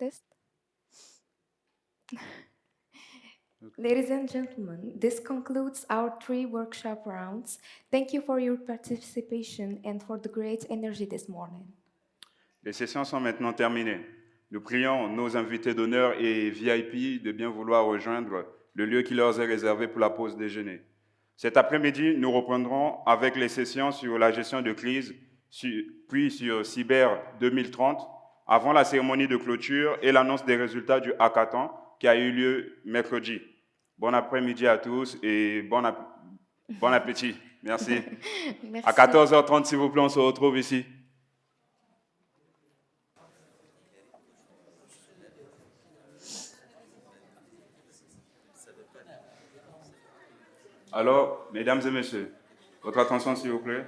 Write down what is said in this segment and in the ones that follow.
Test. Ladies and gentlemen, this concludes our 3 workshop rounds. Thank you for your participation and for the great energy this morning. Les sessions sont maintenant terminées. Nous prions nos invités d'honneur et VIP de bien vouloir rejoindre le lieu qui leur est réservé pour la pause déjeuner. Cet après-midi, nous reprendrons avec les sessions sur la gestion de crise, puis sur Cyber 2030, avant la cérémonie de clôture et l'annonce des résultats du hackathon qui a eu lieu mercredi. Bon après-midi à tous et bon appétit. Merci. Merci. À 14h30, s'il vous plaît, on se retrouve ici. Alors, mesdames et messieurs, votre attention s'il vous plaît.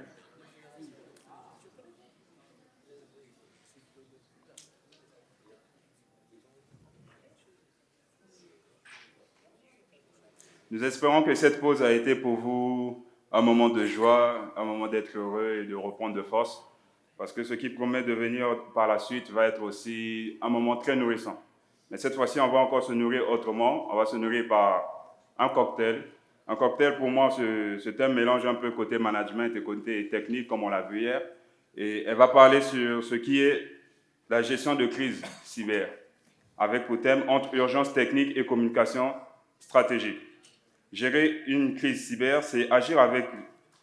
Nous espérons que cette pause a été pour vous un moment de joie, un moment d'être heureux et de reprendre de force, parce que ce qui promet de venir par la suite va être aussi un moment très nourrissant. Mais cette fois-ci, on va encore se nourrir autrement. On va se nourrir par un cocktail. Un cocktail, pour moi, c'est un mélange un peu côté management et côté technique, comme on l'a vu hier. Et elle va parler sur ce qui est la gestion de crise cyber, avec pour thème entre urgence technique et communication stratégique. Gérer une crise cyber, c'est agir avec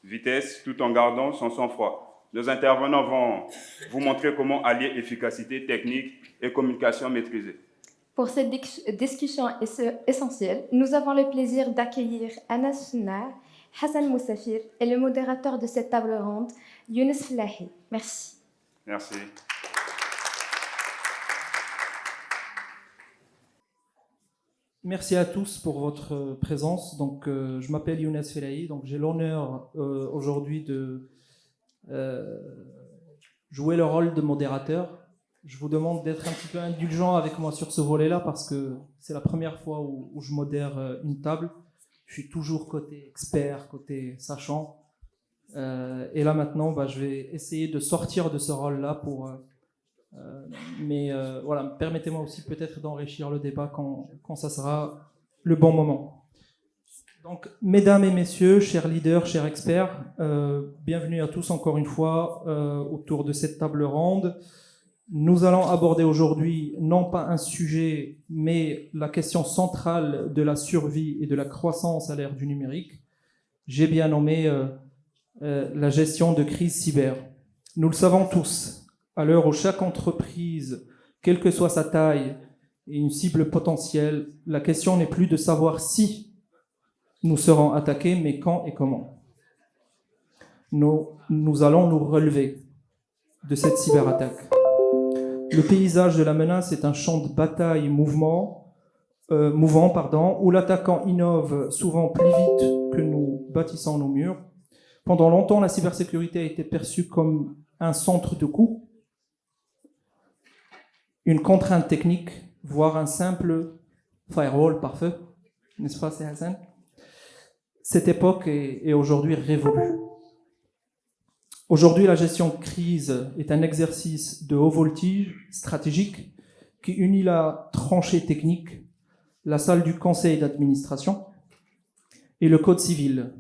vitesse tout en gardant son sang-froid. Nos intervenants vont vous montrer comment allier efficacité technique et communication maîtrisée. Pour cette discussion essentielle, nous avons le plaisir d'accueillir Anas Sunnar, Hassan Moussafir et le modérateur de cette table ronde, Younes Flahi. Merci. Merci. Merci à tous pour votre présence. Donc, je m'appelle Younes Felahi, donc j'ai l'honneur aujourd'hui de jouer le rôle de modérateur. Je vous demande d'être un petit peu indulgent avec moi sur ce volet-là parce que c'est la première fois où je modère une table. Je suis toujours côté expert, côté sachant. Et là maintenant, je vais essayer de sortir de ce rôle-là pour... mais voilà, permettez-moi aussi peut-être d'enrichir le débat quand ça sera le bon moment. Donc, mesdames et messieurs, chers leaders, chers experts, bienvenue à tous encore une fois autour de cette table ronde. Nous allons aborder aujourd'hui non pas un sujet, mais la question centrale de la survie et de la croissance à l'ère du numérique. J'ai bien nommé la gestion de crise cyber. Nous le savons tous, à l'heure où chaque entreprise, quelle que soit sa taille, est une cible potentielle, la question n'est plus de savoir si nous serons attaqués, mais quand et comment. Nous allons nous relever de cette cyberattaque. Le paysage de la menace est un champ de bataille mouvant, où l'attaquant innove souvent plus vite que nous bâtissons nos murs. Pendant longtemps, la cybersécurité a été perçue comme un centre de coût, une contrainte technique, voire un simple firewall par feu, n'est-ce pas, c'est Hassan ? Cette époque est aujourd'hui révolue. Aujourd'hui, la gestion de crise est un exercice de haut voltige stratégique qui unit la tranchée technique, la salle du conseil d'administration et le code civil.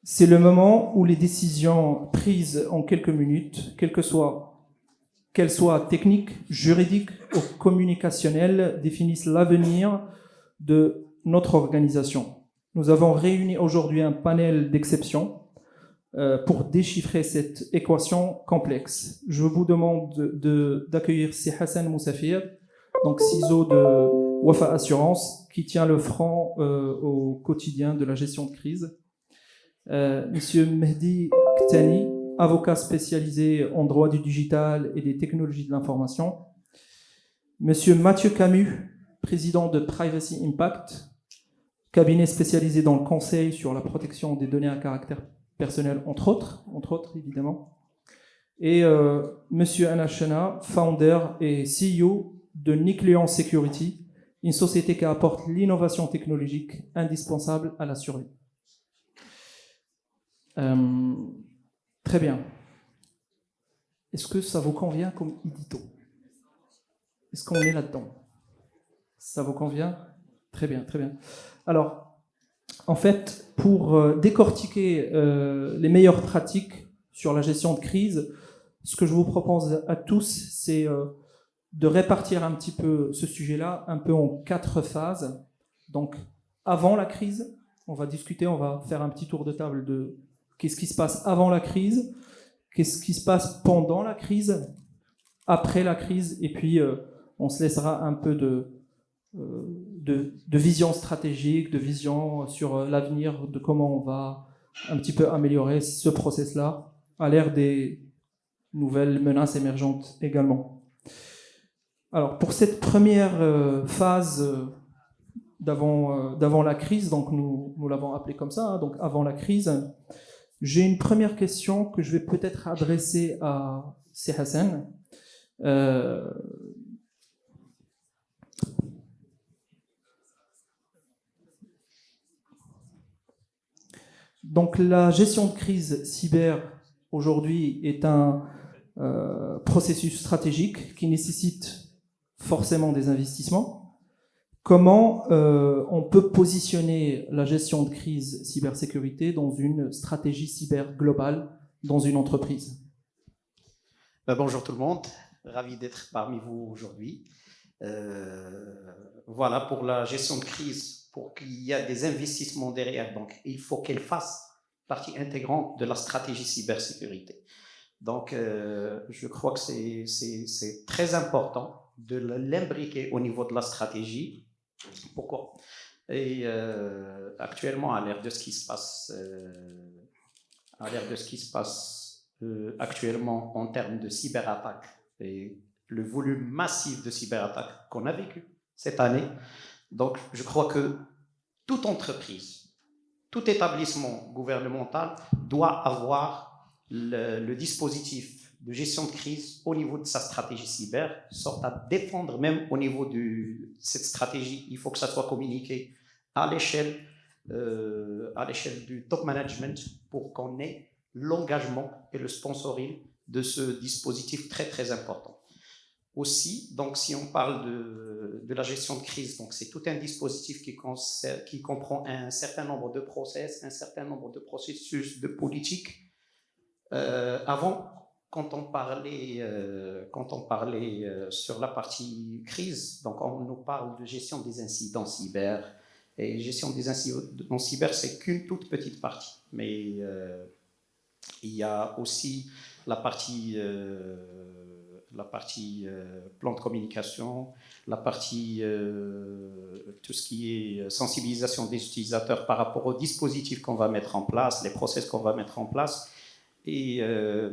C'est le moment où les décisions prises en quelques minutes, qu'elles soient techniques, juridiques ou communicationnelles, définissent l'avenir de notre organisation. Nous avons réuni aujourd'hui un panel d'exceptions pour déchiffrer cette équation complexe. Je vous demande d'accueillir si Hassan Moussafir, donc CISO de Wafa Assurance, qui tient le front au quotidien de la gestion de crise. Monsieur Mehdi Ktani, avocat spécialisé en droit du digital et des technologies de l'information. Monsieur Mathieu Camus, président de Privacy Impact, cabinet spécialisé dans le conseil sur la protection des données à caractère personnel, entre autres évidemment. Et Monsieur Anas Chana, founder et CEO de Nucleon Security, une société qui apporte l'innovation technologique indispensable à la survie. Très bien. Est-ce que ça vous convient comme édito ? Est-ce qu'on est là-dedans? Ça vous convient? Très bien, très bien. Alors, en fait, pour décortiquer les meilleures pratiques sur la gestion de crise, ce que je vous propose à tous, c'est de répartir un petit peu ce sujet-là un peu en 4 phases. Donc, avant la crise, on va discuter, on va faire un petit tour de table de qu'est-ce qui se passe avant la crise, qu'est-ce qui se passe pendant la crise, après la crise, et puis on se laissera un peu de vision stratégique, de vision sur l'avenir, de comment on va un petit peu améliorer ce process-là à l'ère des nouvelles menaces émergentes également. Alors, pour cette première phase d'avant la crise, donc nous l'avons appelée comme ça, hein, donc avant la crise, j'ai une première question que je vais peut-être adresser à C. Hassan. Donc la gestion de crise cyber aujourd'hui est un processus stratégique qui nécessite forcément des investissements. Comment on peut positionner la gestion de crise cybersécurité dans une stratégie cyber globale dans une entreprise? Bonjour tout le monde, ravi d'être parmi vous aujourd'hui. Voilà, pour la gestion de crise, pour qu'il y ait des investissements derrière, donc il faut qu'elle fasse partie intégrante de la stratégie cybersécurité. Donc, je crois que c'est très important de l'imbriquer au niveau de la stratégie. Pourquoi? Et actuellement, à l'ère de ce qui se passe, actuellement en termes de cyberattaques et le volume massif de cyberattaques qu'on a vécu cette année, donc je crois que toute entreprise, tout établissement gouvernemental doit avoir le dispositif de gestion de crise au niveau de sa stratégie cyber, sorte à défendre même au niveau de cette stratégie. Il faut que ça soit communiqué à l'échelle du top management pour qu'on ait l'engagement et le sponsoring de ce dispositif très très important. Aussi, donc si on parle de la gestion de crise, donc c'est tout un dispositif qui comprend un certain nombre de process, un certain nombre de processus de politique. Avant, quand on parlait sur la partie crise, donc on nous parle de gestion des incidents cyber, et gestion des incidents cyber, c'est qu'une toute petite partie, mais il y a aussi la partie plan de communication, la partie tout ce qui est sensibilisation des utilisateurs par rapport aux dispositifs qu'on va mettre en place, les process qu'on va mettre en place, et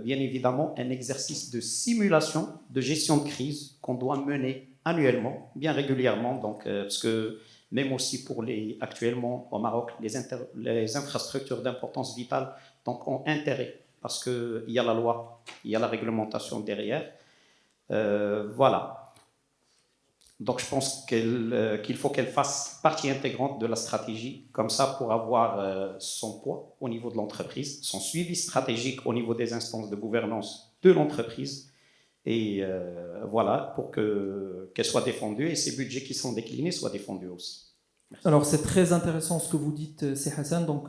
bien évidemment un exercice de simulation de gestion de crise qu'on doit mener annuellement, bien régulièrement, donc, parce que même aussi pour actuellement au Maroc, les infrastructures d'importance vitale donc, ont intérêt, parce qu'il y a la loi, il y a la réglementation derrière. Voilà. Donc je pense qu'il faut qu'elle fasse partie intégrante de la stratégie, comme ça pour avoir son poids au niveau de l'entreprise, son suivi stratégique au niveau des instances de gouvernance de l'entreprise, et voilà, pour qu'elle soit défendue et ces budgets qui sont déclinés soient défendus aussi. Merci. Alors c'est très intéressant ce que vous dites, C. Hassan. Donc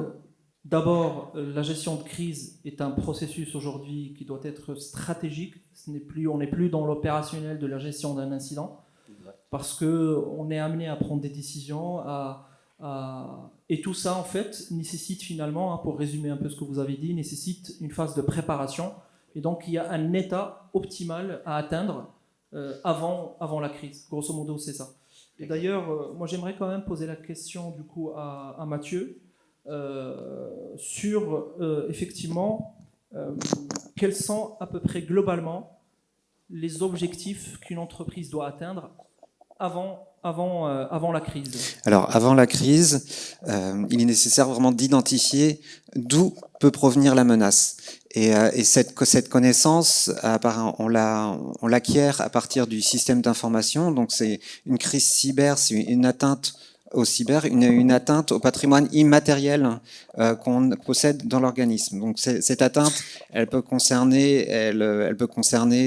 d'abord, la gestion de crise est un processus aujourd'hui qui doit être stratégique. On n'est plus dans l'opérationnel de la gestion d'un incident, parce qu'on est amené à prendre des décisions, et tout ça, en fait, nécessite finalement, pour résumer un peu ce que vous avez dit, nécessite une phase de préparation. Et donc, il y a un état optimal à atteindre avant la crise. Grosso modo, c'est ça. Et d'ailleurs, moi, j'aimerais quand même poser la question, du coup, à Mathieu, sur, effectivement, quels sont à peu près globalement les objectifs qu'une entreprise doit atteindre avant la crise. Alors, avant la crise, il est nécessaire vraiment d'identifier d'où peut provenir la menace. Et cette connaissance, on l'acquiert à partir du système d'information. Donc, c'est une crise cyber, c'est une atteinte au cyber une atteinte au patrimoine immatériel qu'on possède dans l'organisme. Donc cette atteinte, elle peut concerner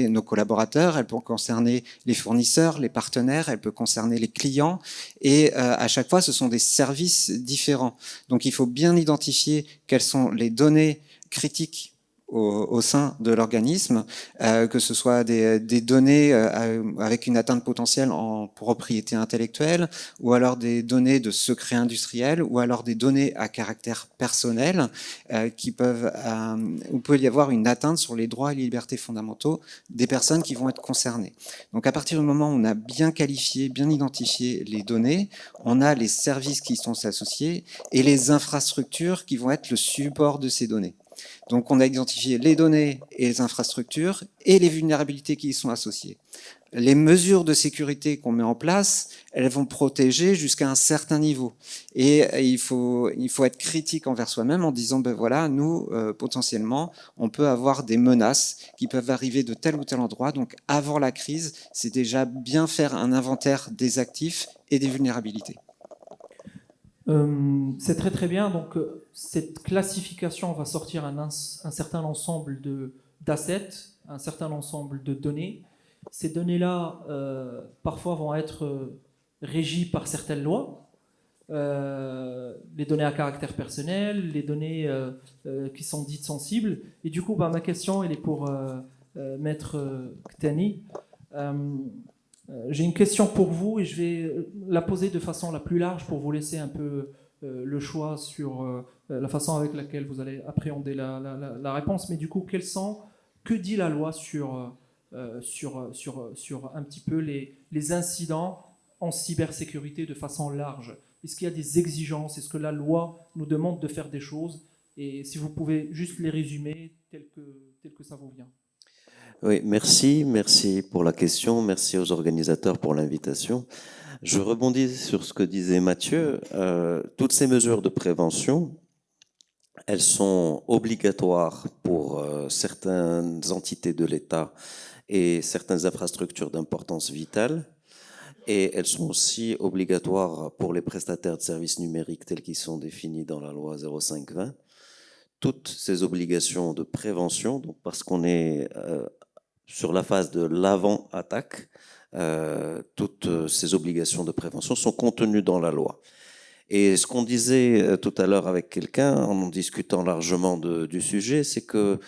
nos collaborateurs, elle peut concerner les fournisseurs, les partenaires, elle peut concerner les clients, et à chaque fois, ce sont des services différents. Donc il faut bien identifier quelles sont les données critiques au sein de l'organisme, que ce soit des données avec une atteinte potentielle en propriété intellectuelle, ou alors des données de secret industriel, ou alors des données à caractère personnel où peut y avoir une atteinte sur les droits et les libertés fondamentaux des personnes qui vont être concernées. Donc à partir du moment où on a bien qualifié, bien identifié les données, on a les services qui sont associés et les infrastructures qui vont être le support de ces données. Donc on a identifié les données et les infrastructures et les vulnérabilités qui y sont associées. Les mesures de sécurité qu'on met en place, elles vont protéger jusqu'à un certain niveau. Et il faut être critique envers soi-même en disant, ben voilà, nous, potentiellement, on peut avoir des menaces qui peuvent arriver de tel ou tel endroit. Donc avant la crise, c'est déjà bien faire un inventaire des actifs et des vulnérabilités. C'est très très bien. Donc cette classification va sortir un certain ensemble d'assets, un certain ensemble de données. Ces données-là, parfois, vont être régies par certaines lois. Les données à caractère personnel, les données qui sont dites sensibles. Et du coup, ma question, elle est pour Maître Ktani. J'ai une question pour vous et je vais la poser de façon la plus large pour vous laisser un peu le choix sur la façon avec laquelle vous allez appréhender la réponse. Mais du coup, que dit la loi sur un petit peu les incidents en cybersécurité de façon large? Est-ce qu'il y a des exigences? Est-ce que la loi nous demande de faire des choses? Et si vous pouvez juste les résumer tel que ça vous vient. Oui, merci pour la question, merci aux organisateurs pour l'invitation. Je rebondis sur ce que disait Mathieu. Toutes ces mesures de prévention, elles sont obligatoires pour certaines entités de l'État et certaines infrastructures d'importance vitale, et elles sont aussi obligatoires pour les prestataires de services numériques tels qu'ils sont définis dans la loi 0520. Toutes ces obligations de prévention, donc parce qu'on est sur la phase de l'avant-attaque, toutes ces obligations de prévention sont contenues dans la loi. Et ce qu'on disait tout à l'heure avec quelqu'un, en discutant largement du sujet, c'est que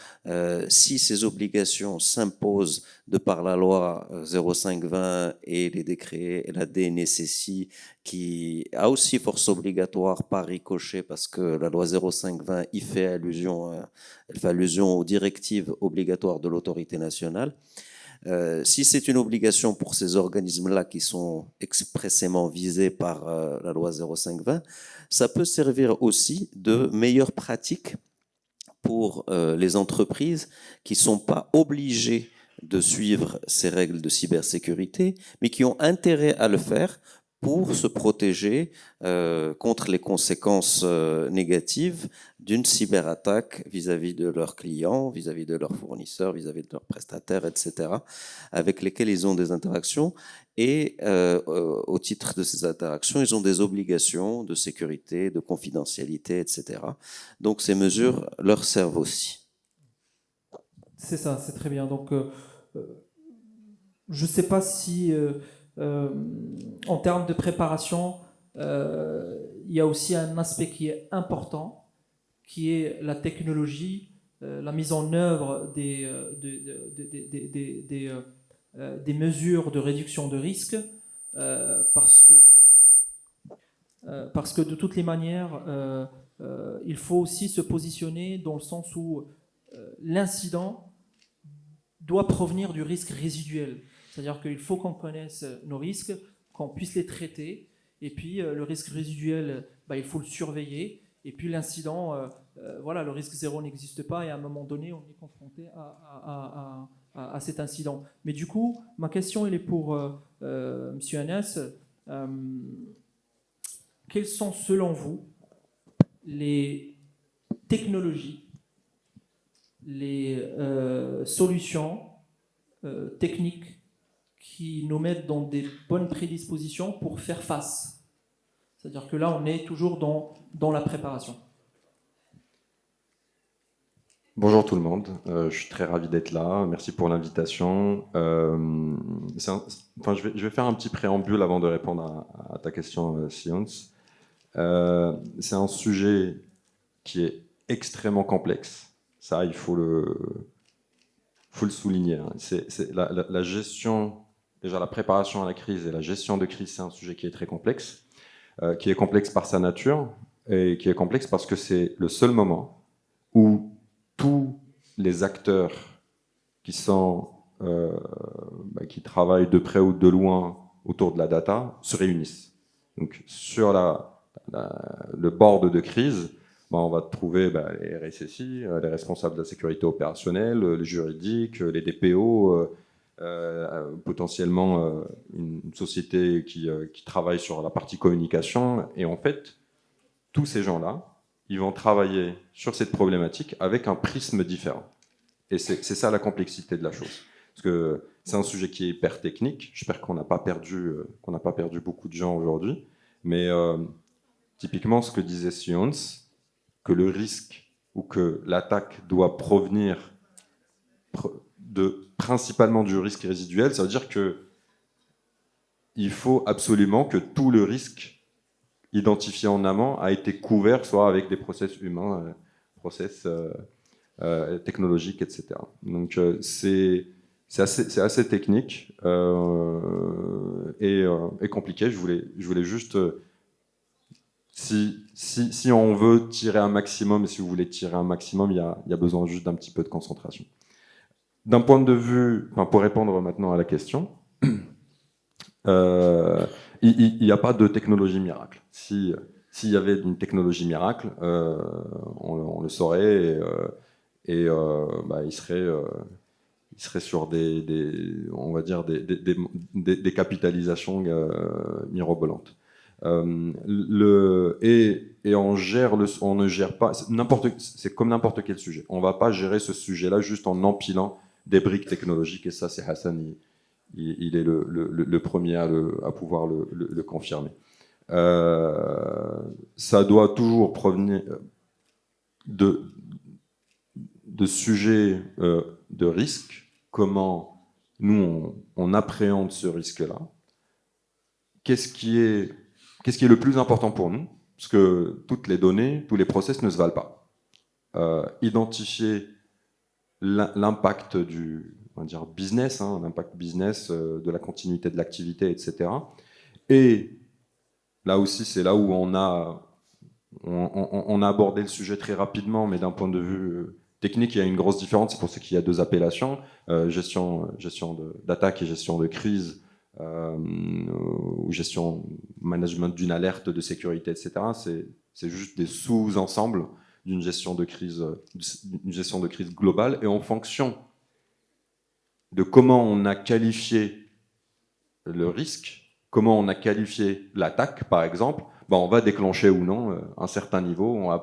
si ces obligations s'imposent de par la loi 0520 et les décrets et la DNSSI, qui a aussi force obligatoire par ricochet, parce que la loi 0520 y fait allusion, elle fait allusion aux directives obligatoires de l'autorité nationale. Si c'est une obligation pour ces organismes-là qui sont expressément visés par la loi 0520, ça peut servir aussi de meilleure pratique pour les entreprises qui ne sont pas obligées de suivre ces règles de cybersécurité, mais qui ont intérêt à le faire pour se protéger contre les conséquences négatives d'une cyberattaque vis-à-vis de leurs clients, vis-à-vis de leurs fournisseurs, vis-à-vis de leurs prestataires, etc., avec lesquels ils ont des interactions. Et au titre de ces interactions, ils ont des obligations de sécurité, de confidentialité, etc. Donc ces mesures leur servent aussi. C'est ça, c'est très bien. Donc je ne sais pas si... en termes de préparation, il y a aussi un aspect qui est important, qui est la technologie, la mise en œuvre des mesures de réduction de risque, parce que de toutes les manières, il faut aussi se positionner dans le sens où l'incident doit provenir du risque résiduel. C'est-à-dire qu'il faut qu'on connaisse nos risques, qu'on puisse les traiter, et puis le risque résiduel, il faut le surveiller, et puis l'incident, le risque zéro n'existe pas, et à un moment donné, on est confronté à cet incident. Mais du coup, ma question, elle est pour M. Anas. Quelles sont, selon vous, les technologies, les solutions techniques qui nous mettent dans des bonnes prédispositions pour faire face C'est-à-dire que là, on est toujours dans la préparation. Bonjour tout le monde, je suis très ravi d'être là, merci pour l'invitation. Je vais faire un petit préambule avant de répondre à ta question, Science. C'est un sujet qui est extrêmement complexe, ça il faut le souligner. Hein. C'est la gestion, déjà la préparation à la crise et la gestion de crise, c'est un sujet qui est très complexe, qui est complexe par sa nature et qui est complexe parce que c'est le seul moment où tous les acteurs qui travaillent de près ou de loin autour de la data se réunissent. Donc sur le board de crise, on va trouver les RSSI, les responsables de la sécurité opérationnelle, les juridiques, les DPO, potentiellement une société qui travaille sur la partie communication. Et en fait, tous ces gens-là, ils vont travailler sur cette problématique avec un prisme différent. Et c'est ça la complexité de la chose. Parce que c'est un sujet qui est hyper technique. J'espère qu'on n'a pas perdu beaucoup de gens aujourd'hui. Mais typiquement, ce que disait Science, que le risque ou que l'attaque doit provenir principalement du risque résiduel, ça veut dire qu'il faut absolument que tout le risque identifié en amont a été couvert, soit avec des process humains, process technologiques, etc. Donc c'est assez technique et compliqué. Je voulais juste, si on veut tirer un maximum, et si vous voulez tirer un maximum, il y a besoin juste d'un petit peu de concentration. D'un point de vue, pour répondre maintenant à la question, il n'y a pas de technologie miracle. S'il y avait une technologie miracle, on le saurait et il serait sur on va dire des capitalisations mirobolantes. Et on ne gère pas. C'est comme n'importe quel sujet. On ne va pas gérer ce sujet-là juste en empilant des briques technologiques. Et ça, c'est Hassan. Il est le premier à pouvoir le confirmer. Ça doit toujours provenir de sujets de risque. Comment nous, on appréhende ce risque-là. Qu'est-ce qui est le plus important pour nous? Parce que toutes les données, tous les process ne se valent pas. Identifier l'impact on va dire business, l'impact business de la continuité de l'activité, etc. Et là aussi, c'est là où on a abordé le sujet très rapidement, mais d'un point de vue technique, il y a une grosse différence. C'est pour ça qu'il y a deux appellations, gestion d'attaque et gestion de crise, ou management d'une alerte de sécurité, etc. C'est juste des sous-ensembles d'une gestion de crise globale, et en fonction de comment on a qualifié le risque, comment on a qualifié l'attaque, par exemple, on va déclencher ou non un certain niveau. On va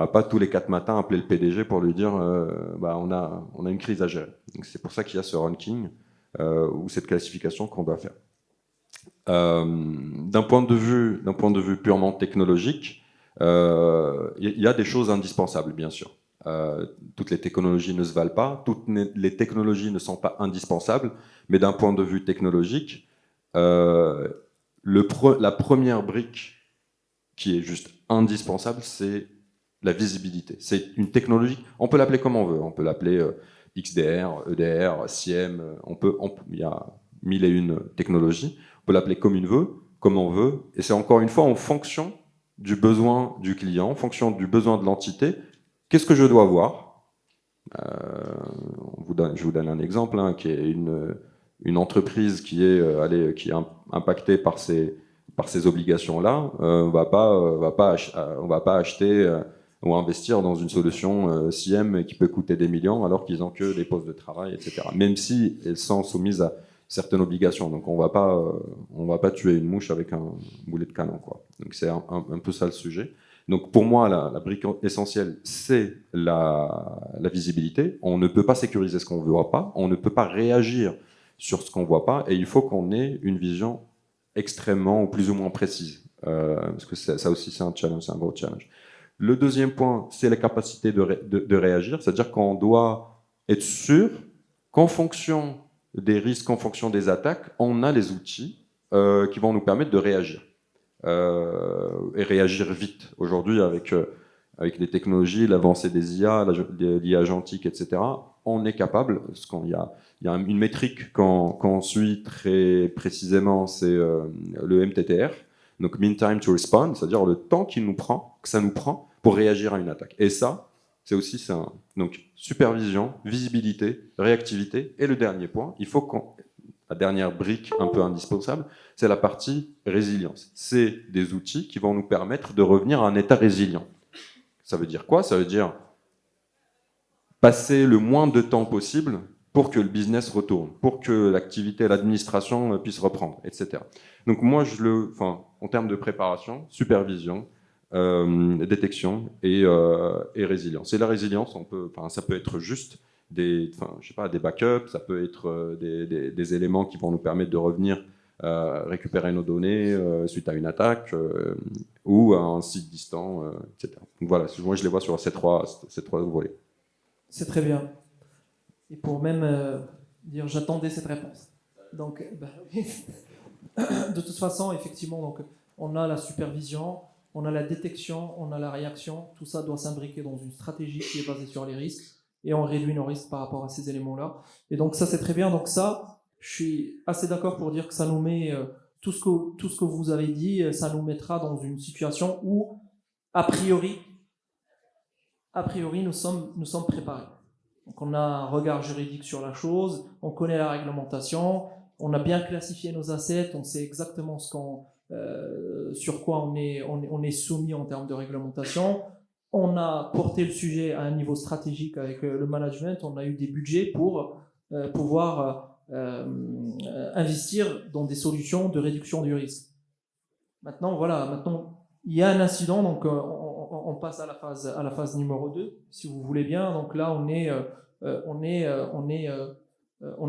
pas tous les 4 matins appeler le PDG pour lui dire on a une crise à gérer. C'est pour ça qu'il y a ce ranking ou cette classification qu'on doit faire. D'un point de vue purement technologique, il y a des choses indispensables, bien sûr. Toutes les technologies ne se valent pas, toutes les technologies ne sont pas indispensables, mais d'un point de vue technologique, la première brique qui est juste indispensable, c'est la visibilité. C'est une technologie, on peut l'appeler comme on veut, on peut l'appeler XDR, EDR, SIEM, il y a 1001 technologies, on peut l'appeler comme on veut, et c'est encore une fois en fonction du besoin du client, en fonction du besoin de l'entité. Qu'est-ce que je dois voir? Je vous donne un exemple, qui est une entreprise qui est impactée par ces obligations-là. On va pas acheter ou investir dans une solution SIEM qui peut coûter des millions alors qu'ils n'ont que des postes de travail, etc. Même si elles sont soumises à certaines obligations. Donc on va pas tuer une mouche avec un boulet de canon, quoi. Donc c'est un peu ça le sujet. Donc pour moi, la brique essentielle, c'est la visibilité. On ne peut pas sécuriser ce qu'on ne voit pas, on ne peut pas réagir sur ce qu'on ne voit pas, et il faut qu'on ait une vision extrêmement ou plus ou moins précises. Parce que ça aussi, c'est un challenge, c'est un gros challenge. Le deuxième point, c'est la capacité de réagir, c'est-à-dire qu'on doit être sûr qu'en fonction des risques, en fonction des attaques, on a les outils qui vont nous permettre de réagir. Et réagir vite. Aujourd'hui, avec les technologies, l'avancée des IA, l'IA agentique, etc., on est capable, parce qu'il y a une métrique qu'on suit très précisément, c'est le MTTR, donc Mean Time to Respond, c'est-à-dire le temps que ça nous prend pour réagir à une attaque. Et ça, c'est aussi donc supervision, visibilité, réactivité. Et le dernier point, la dernière brique un peu indispensable, c'est la partie résilience. C'est des outils qui vont nous permettre de revenir à un état résilient. Ça veut dire quoi? Ça veut dire passer le moins de temps possible pour que le business retourne, pour que l'activité, l'administration puisse reprendre, etc. Donc moi, en termes de préparation, supervision, détection et résilience. Et la résilience, ça peut être juste des backups, ça peut être des éléments qui vont nous permettre de revenir récupérer nos données suite à une attaque ou à un site distant, etc. Donc voilà, moi je les vois sur ces trois volets. C'est très bien. Et pour même dire, j'attendais cette réponse. Donc, de toute façon, effectivement, donc, on a la supervision, on a la détection, on a la réaction. Tout ça doit s'imbriquer dans une stratégie qui est basée sur les risques et on réduit nos risques par rapport à ces éléments-là. Et donc ça, c'est très bien. Donc ça, je suis assez d'accord pour dire que ça nous met, tout ce que vous avez dit, ça nous mettra dans une situation où, a priori, nous sommes préparés. Donc on a un regard juridique sur la chose, on connaît la réglementation, on a bien classifié nos assets, on sait exactement sur quoi on est soumis en termes de réglementation. On a porté le sujet à un niveau stratégique avec le management, on a eu des budgets pour pouvoir investir dans des solutions de réduction du risque. Maintenant, il y a un incident, donc on passe à la phase numéro 2, si vous voulez bien. Donc là, on est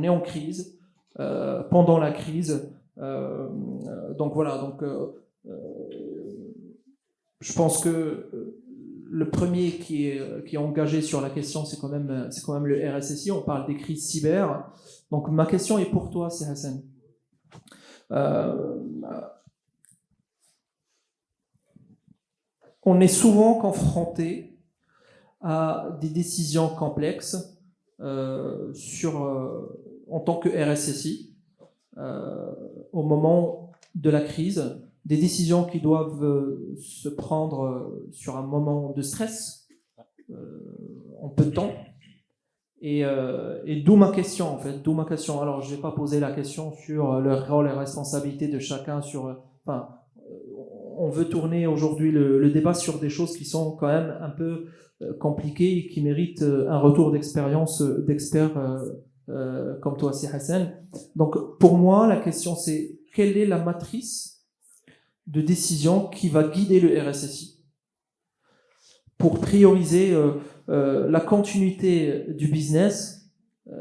en crise, pendant la crise. Donc voilà, je pense que le premier qui est engagé sur la question, c'est quand même le RSSI. On parle des crises cyber. Donc ma question est pour toi, c'est Hassan. On est souvent confronté à des décisions complexes en tant que RSSI au moment de la crise, des décisions qui doivent se prendre sur un moment de stress en peu de temps. Et d'où ma question, en fait. Alors, je ne vais pas poser la question sur le rôle et responsabilité de chacun on veut tourner aujourd'hui le débat sur des choses qui sont quand même un peu compliquées et qui méritent un retour d'expérience d'experts comme toi, c'est Hassan. Donc, pour moi, la question, c'est quelle est la matrice de décision qui va guider le RSSI pour prioriser la continuité du business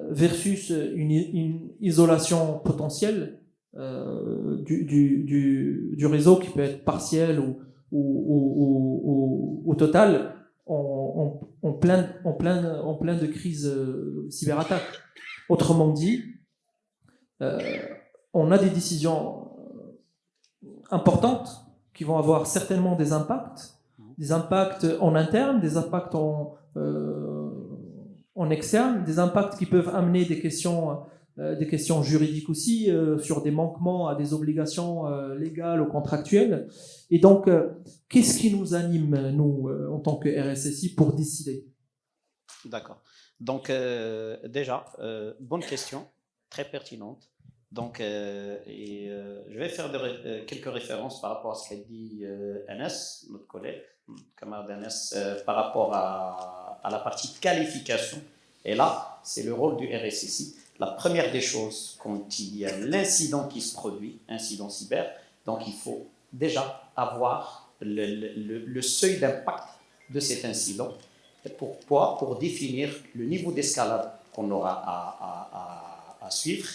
versus une isolation potentielle du réseau qui peut être partiel ou total en plein de crises cyberattaques. Autrement dit, on a des décisions importantes qui vont avoir certainement des impacts en interne, des impacts en externe, des impacts qui peuvent amener des questions juridiques aussi, sur des manquements à des obligations légales ou contractuelles. Et donc, qu'est-ce qui nous anime, nous, en tant que RSSI, pour décider? D'accord. Donc, déjà, bonne question, très pertinente. Donc, je vais faire quelques références par rapport à ce qu'a dit Anas, notre collègue, notre camarade Anas, par rapport à la partie qualification. Et là, c'est le rôle du RSSI. La première des choses, quand il y a l'incident qui se produit, incident cyber, donc il faut déjà avoir le seuil d'impact de cet incident. Pour définir le niveau d'escalade qu'on aura à suivre,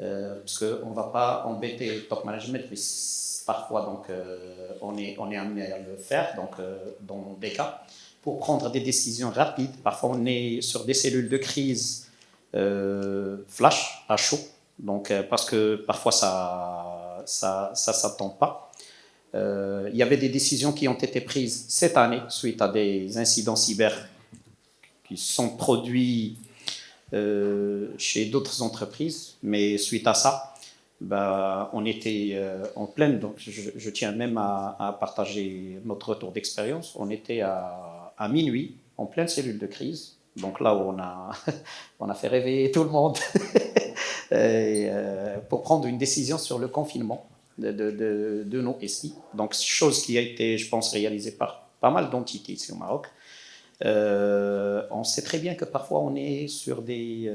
parce qu'on ne va pas embêter le top management, mais parfois donc, on est amené à le faire donc, dans des cas pour prendre des décisions rapides. Parfois, on est sur des cellules de crise flash, à chaud, donc, parce que parfois, ça s'attend pas. Il y avait des décisions qui ont été prises cette année suite à des incidents cyber qui sont produits chez d'autres entreprises, mais suite à ça, on était en pleine, donc je tiens même à partager notre retour d'expérience. On était à minuit, en pleine cellule de crise, donc là où on a fait réveiller tout le monde pour prendre une décision sur le confinement de nos SI. Donc, chose qui a été, je pense, réalisée par pas mal d'entités ici au Maroc. On sait très bien que parfois on est sur des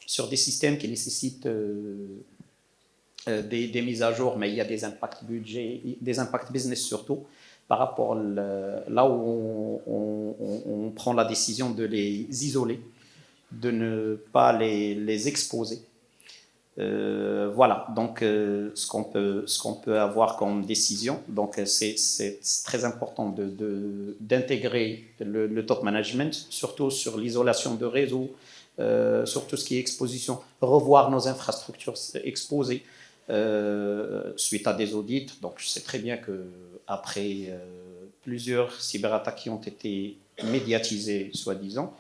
systèmes qui nécessitent des mises à jour, mais il y a des impacts budget, des impacts business surtout, par rapport là où on prend la décision de les isoler, de ne pas les exposer. Voilà, donc ce qu'on peut avoir comme décision, donc c'est très important d'intégrer le top management, surtout sur l'isolation de réseau, sur tout ce qui est exposition, revoir nos infrastructures exposées suite à des audits. Donc je sais très bien que après plusieurs cyberattaques qui ont été médiatisées, soi-disant,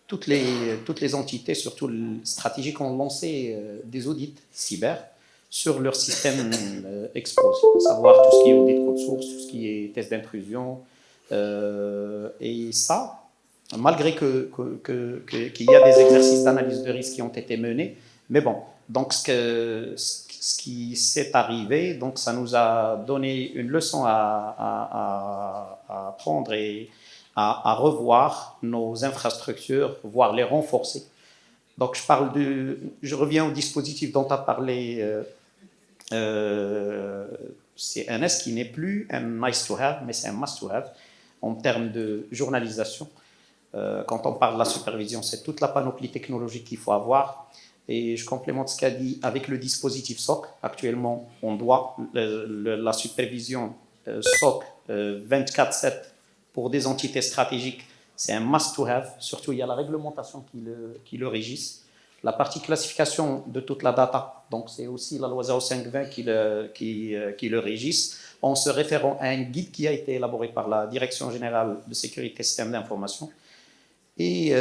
toutes les entités, surtout stratégiques, ont lancé des audits cyber sur leur système exposé, à savoir tout ce qui est audit code source, tout ce qui est test d'intrusion. Et ça, malgré qu'il y a des exercices d'analyse de risque qui ont été menés, mais bon, donc ce qui s'est arrivé, donc ça nous a donné une leçon à prendre et à revoir nos infrastructures, voire les renforcer. Donc je reviens au dispositif dont tu as parlé, CNS, qui n'est plus un nice to have, mais c'est un must to have en termes de journalisation. Quand on parle de la supervision, c'est toute la panoplie technologique qu'il faut avoir. Et je complémente ce qu'a dit avec le dispositif SOC. Actuellement, on doit la supervision SOC 24/7 pour des entités stratégiques, c'est un must-to-have. Surtout, il y a la réglementation qui le régisse. La partie classification de toute la data, donc c'est aussi la loi 0520 qui le régisse, en se référant à un guide qui a été élaboré par la Direction générale de sécurité système d'information. Et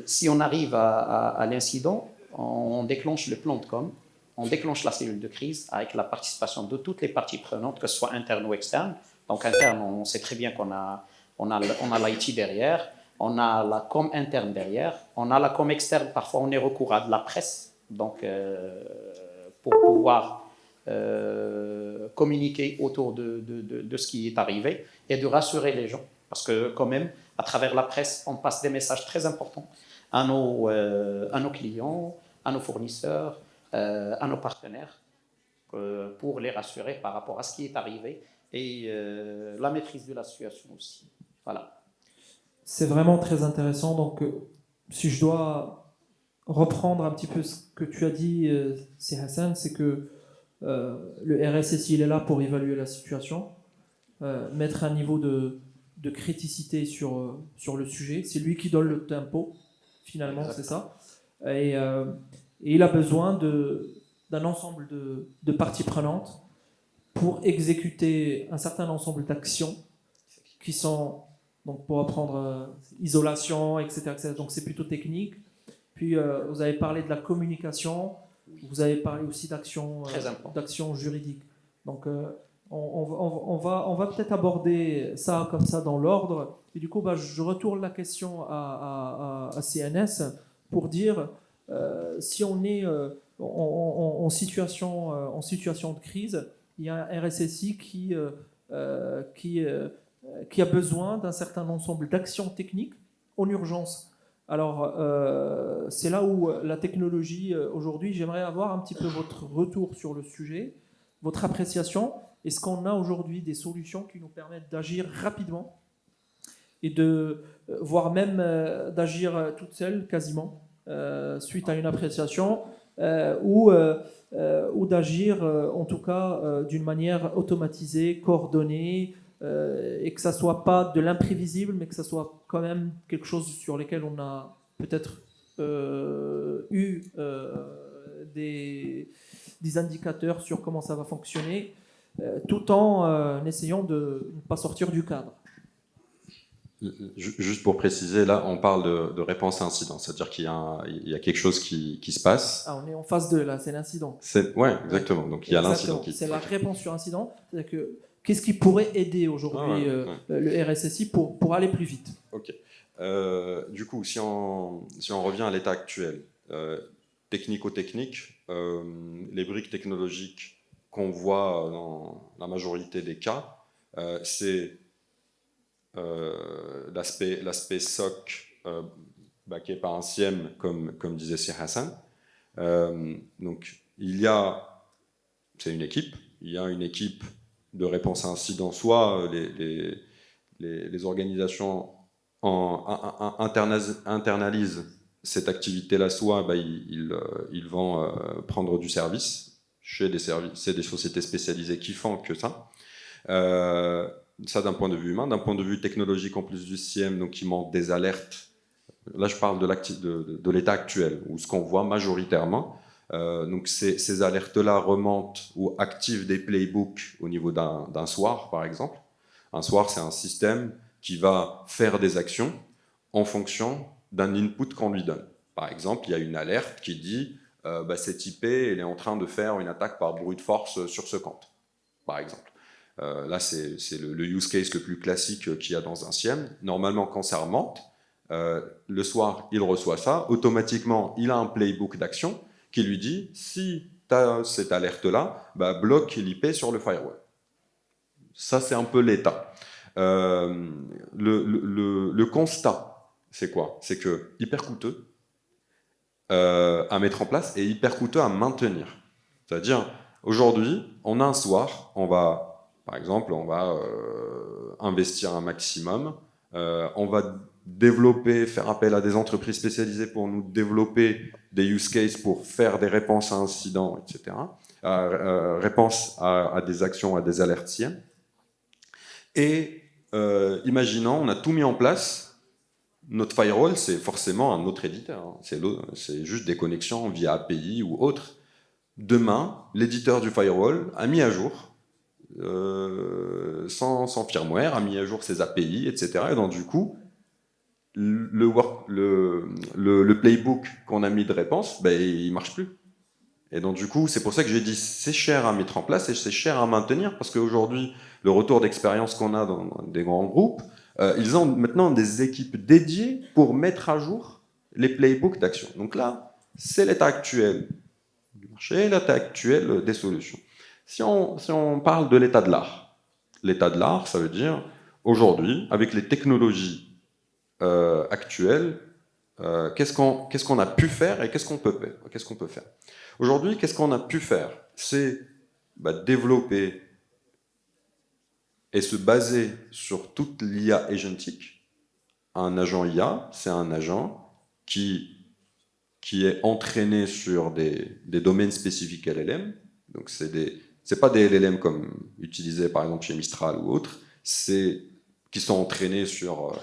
si on arrive à l'incident, on déclenche le plan de com, on déclenche la cellule de crise avec la participation de toutes les parties prenantes, que ce soit interne ou externe. Donc interne, on sait très bien qu'on a l'IT derrière, on a la com interne derrière, on a la com externe, parfois on est recours à de la presse, donc pour pouvoir communiquer autour de ce qui est arrivé et de rassurer les gens. Parce que quand même, à travers la presse, on passe des messages très importants à nos clients, à nos fournisseurs, à nos partenaires, pour les rassurer par rapport à ce qui est arrivé et la maîtrise de la situation aussi. Voilà. C'est vraiment très intéressant. Donc, si je dois reprendre un petit peu ce que tu as dit, c'est Hassan, c'est que le RSSI, il est là pour évaluer la situation, mettre un niveau de criticité sur le sujet. C'est lui qui donne le tempo, finalement, c'est ça. Et il a besoin d'un ensemble de parties prenantes pour exécuter un certain ensemble d'actions qui sont, donc pour apprendre isolation, etc., etc. Donc c'est plutôt technique. Puis vous avez parlé de la communication, vous avez parlé aussi d'actions juridiques. Donc on va peut-être aborder ça comme ça dans l'ordre. Et du coup, je retourne la question à CNS pour dire si on est en situation de crise, il y a un RSSI qui a besoin d'un certain ensemble d'actions techniques en urgence. Alors, c'est là où la technologie, aujourd'hui, j'aimerais avoir un petit peu votre retour sur le sujet, votre appréciation. Est-ce qu'on a aujourd'hui des solutions qui nous permettent d'agir rapidement et voire même d'agir toutes seules, quasiment, suite à une appréciation ou d'agir en tout cas d'une manière automatisée, coordonnée, et que ça soit pas de l'imprévisible, mais que ça soit quand même quelque chose sur lequel on a peut-être eu des indicateurs sur comment ça va fonctionner, tout en essayant de ne pas sortir du cadre. Juste pour préciser, là, on parle de réponse à incident, c'est-à-dire qu'il y a quelque chose qui se passe. Ah, on est en phase 2, là, c'est l'incident. Ouais, exactement. Donc il y a l'incident qui c'est la réponse sur incident. C'est-à-dire que qu'est-ce qui pourrait aider aujourd'hui le RSSI pour aller plus vite? Ok. Du coup, si on revient à l'état actuel, technico-technique, les briques technologiques qu'on voit dans la majorité des cas, c'est l'aspect SOC backé par un SIEM, comme disait Sir Hassan. Donc, c'est une équipe. Il y a une équipe de réponse à incident, soit les organisations internalisent cette activité-là, soit ils vont prendre du service chez des services, c'est des sociétés spécialisées qui font que ça. Ça d'un point de vue humain, d'un point de vue technologique en plus du SIEM, donc il manque des alertes. Là, je parle de l'état actuel, où ce qu'on voit majoritairement. Donc ces alertes-là remontent ou activent des playbooks au niveau d'un SOAR, par exemple. Un SOAR, c'est un système qui va faire des actions en fonction d'un input qu'on lui donne. Par exemple, il y a une alerte qui dit cette IP, elle est en train de faire une attaque par brute force sur ce compte, par exemple. Là, c'est le use case le plus classique qu'il y a dans un SIEM. Normalement, quand ça remonte, le SOAR, il reçoit ça. Automatiquement, il a un playbook d'action qui lui dit, si tu as cette alerte-là, bloque l'IP sur le firewall. Ça, c'est un peu l'état. Le constat, c'est quoi? C'est que hyper coûteux à mettre en place et hyper coûteux à maintenir. C'est-à-dire, aujourd'hui, on a un SOAR, par exemple, on va investir un maximum, on va faire appel à des entreprises spécialisées pour nous développer des use cases pour faire des réponses à incidents, etc. Réponses à des actions, à des alertes SIEM. Et imaginons, on a tout mis en place, notre firewall, c'est forcément un autre éditeur, hein. C'est juste des connexions via API ou autre. Demain, l'éditeur du firewall a mis à jour sans firmware, a mis à jour ses API, etc. Et donc du coup, le playbook qu'on a mis de réponse, il marche plus. Et donc du coup, c'est pour ça que j'ai dit c'est cher à mettre en place et c'est cher à maintenir, parce qu'aujourd'hui, le retour d'expérience qu'on a dans des grands groupes, ils ont maintenant des équipes dédiées pour mettre à jour les playbooks d'action. Donc là, c'est l'état actuel du marché, l'état actuel des solutions. Si on parle de l'état de l'art, ça veut dire, aujourd'hui, avec les technologies actuelles, qu'est-ce qu'on a pu faire et qu'est-ce qu'on peut faire. Aujourd'hui, qu'est-ce qu'on a pu faire? C'est développer et se baser sur toute l'IA agentique. Un agent IA, c'est un agent qui est entraîné sur des domaines spécifiques LLM. Donc c'est pas des LLM comme utilisés par exemple chez Mistral ou autres, qui sont entraînés sur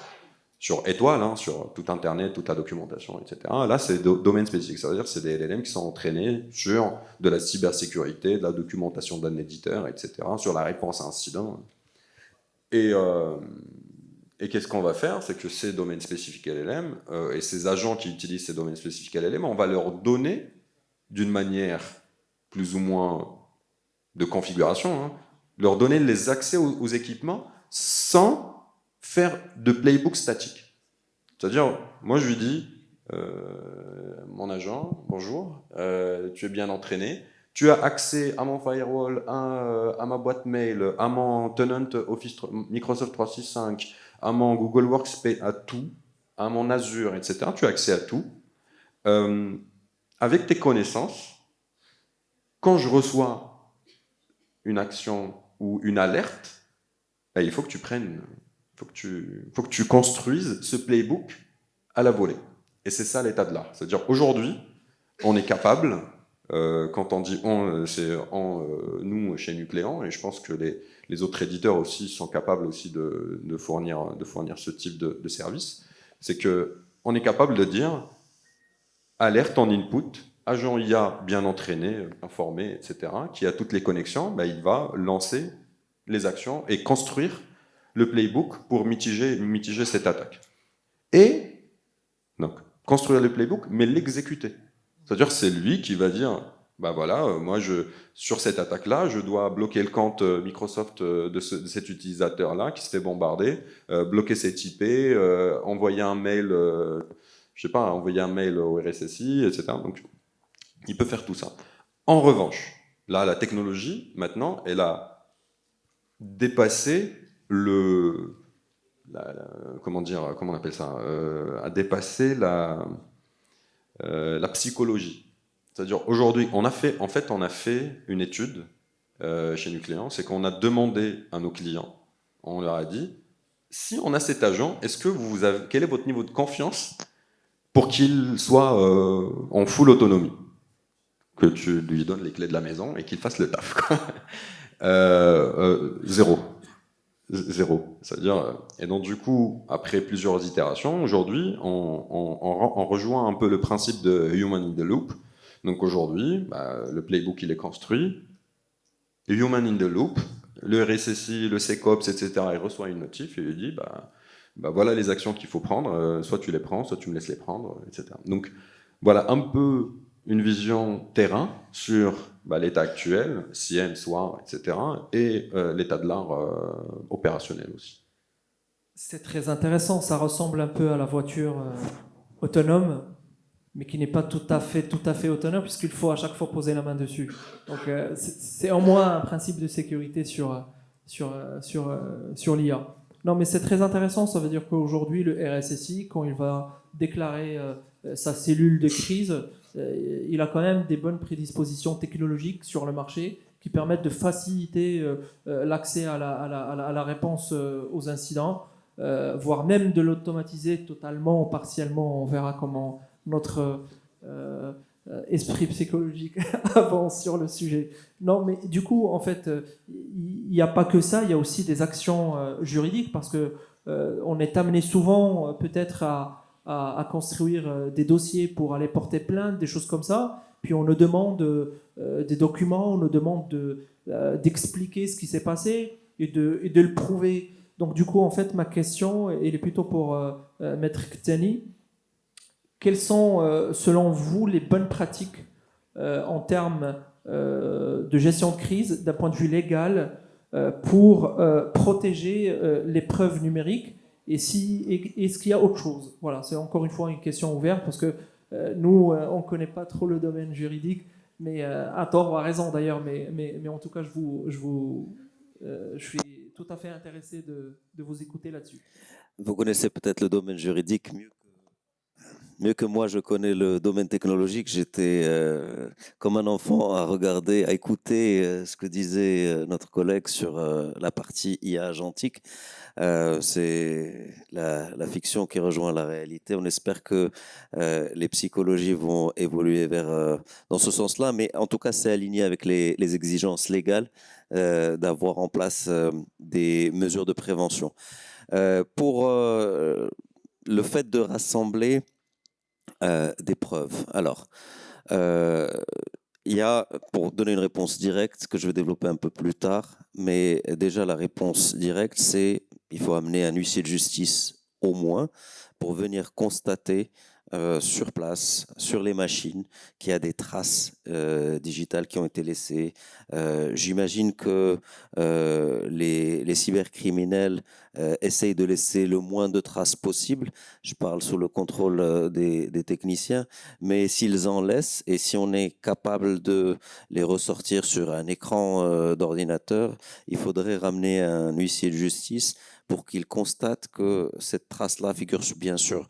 étoile, hein, sur tout Internet, toute la documentation, etc. Là, c'est domaine spécifique. Ça veut dire que c'est des LLM qui sont entraînés sur de la cybersécurité, de la documentation d'un éditeur, etc., sur la réponse à incident. Et qu'est-ce qu'on va faire? C'est que ces domaines spécifiques LLM et ces agents qui utilisent ces domaines spécifiques LLM, on va leur donner, d'une manière plus ou moins de configuration, hein, leur donner les accès aux équipements sans faire de playbook statique. C'est-à-dire, moi je lui dis, mon agent, bonjour, tu es bien entraîné, tu as accès à mon firewall, à ma boîte mail, à mon tenant Office Microsoft 365, à mon Google Workspace, à tout, à mon Azure, etc. Tu as accès à tout. Avec tes connaissances, quand je reçois une action ou une alerte, il faut que tu prennes... faut que tu construises ce playbook à la volée. Et c'est ça l'état de l'art. C'est-à-dire, aujourd'hui, on est capable Quand on dit on, c'est nous chez Nucléant, et je pense que les autres éditeurs aussi sont capables aussi de fournir ce type de service. C'est que on est capable de dire alerte en input, agent IA bien entraîné, informé, etc., qui a toutes les connexions, bah, il va lancer les actions et construire le playbook pour mitiger cette attaque. Et donc construire le playbook, mais l'exécuter. C'est-à-dire c'est lui qui va dire, bah voilà, moi sur cette attaque-là, je dois bloquer le compte Microsoft de cet utilisateur-là qui se fait bombarder, bloquer cette IP, envoyer un mail, envoyer un mail au RSSI, etc. Donc il peut faire tout ça. En revanche, là, la technologie, maintenant, elle a dépassé comment on appelle ça, a dépassé la psychologie. C'est-à-dire aujourd'hui, on a fait une étude chez Nucléant, c'est qu'on a demandé à nos clients, on leur a dit, si on a cet agent, quel est votre niveau de confiance pour qu'il soit en full autonomie, que tu lui donnes les clés de la maison et qu'il fasse le taf. Zéro. C'est-à-dire, et donc du coup, après plusieurs itérations, aujourd'hui, on rejoint un peu le principe de human in the loop. Donc aujourd'hui, le playbook il est construit, human in the loop, le RSSI, le SecOps, etc. Il reçoit une notif et il dit, voilà les actions qu'il faut prendre, soit tu les prends, soit tu me laisses les prendre, etc. Donc voilà un peu une vision terrain sur l'état actuel, SIEM, SOAR, etc., et l'état de l'art opérationnel aussi. C'est très intéressant, ça ressemble un peu à la voiture autonome, mais qui n'est pas tout à fait autonome, puisqu'il faut à chaque fois poser la main dessus. Donc c'est en moins un principe de sécurité sur l'IA. Non, mais c'est très intéressant, ça veut dire qu'aujourd'hui, le RSSI, quand il va déclarer sa cellule de crise, il a quand même des bonnes prédispositions technologiques sur le marché qui permettent de faciliter l'accès à la réponse aux incidents, voire même de l'automatiser totalement ou partiellement. On verra comment notre esprit psychologique avance sur le sujet. Non, mais du coup, en fait, il n'y a pas que ça, il y a aussi des actions juridiques, parce que on est amené souvent peut-être à construire des dossiers pour aller porter plainte, des choses comme ça, puis on nous demande des documents, on nous demande d'expliquer ce qui s'est passé et de le prouver. Donc du coup, en fait, ma question, elle est plutôt pour Maître Ktani. Quelles sont, selon vous, les bonnes pratiques en termes de gestion de crise, d'un point de vue légal, pour protéger les preuves numériques, et est-ce qu'il y a autre chose? Voilà, c'est encore une fois une question ouverte, parce que nous, on ne connaît pas trop le domaine juridique, mais à tort ou à raison d'ailleurs, mais en tout cas, je suis tout à fait intéressé de vous écouter là-dessus. Vous connaissez peut-être le domaine juridique mieux que moi, je connais le domaine technologique. J'étais comme un enfant à regarder, à écouter ce que disait notre collègue sur la partie IA agentique. C'est la fiction qui rejoint la réalité. On espère que les psychologies vont évoluer dans ce sens-là, mais en tout cas, c'est aligné avec les exigences légales d'avoir en place des mesures de prévention. Pour le fait de rassembler des preuves. Alors, il y a, pour donner une réponse directe, que je vais développer un peu plus tard, mais déjà la réponse directe, c'est il faut amener un huissier de justice au moins pour venir constater sur place, sur les machines, qu'il y a des traces digitales qui ont été laissées. J'imagine que les cybercriminels essayent de laisser le moins de traces possible. Je parle sous le contrôle des techniciens, mais s'ils en laissent et si on est capable de les ressortir sur un écran d'ordinateur, il faudrait ramener un huissier de justice pour qu'il constate que cette trace-là figure bien sûr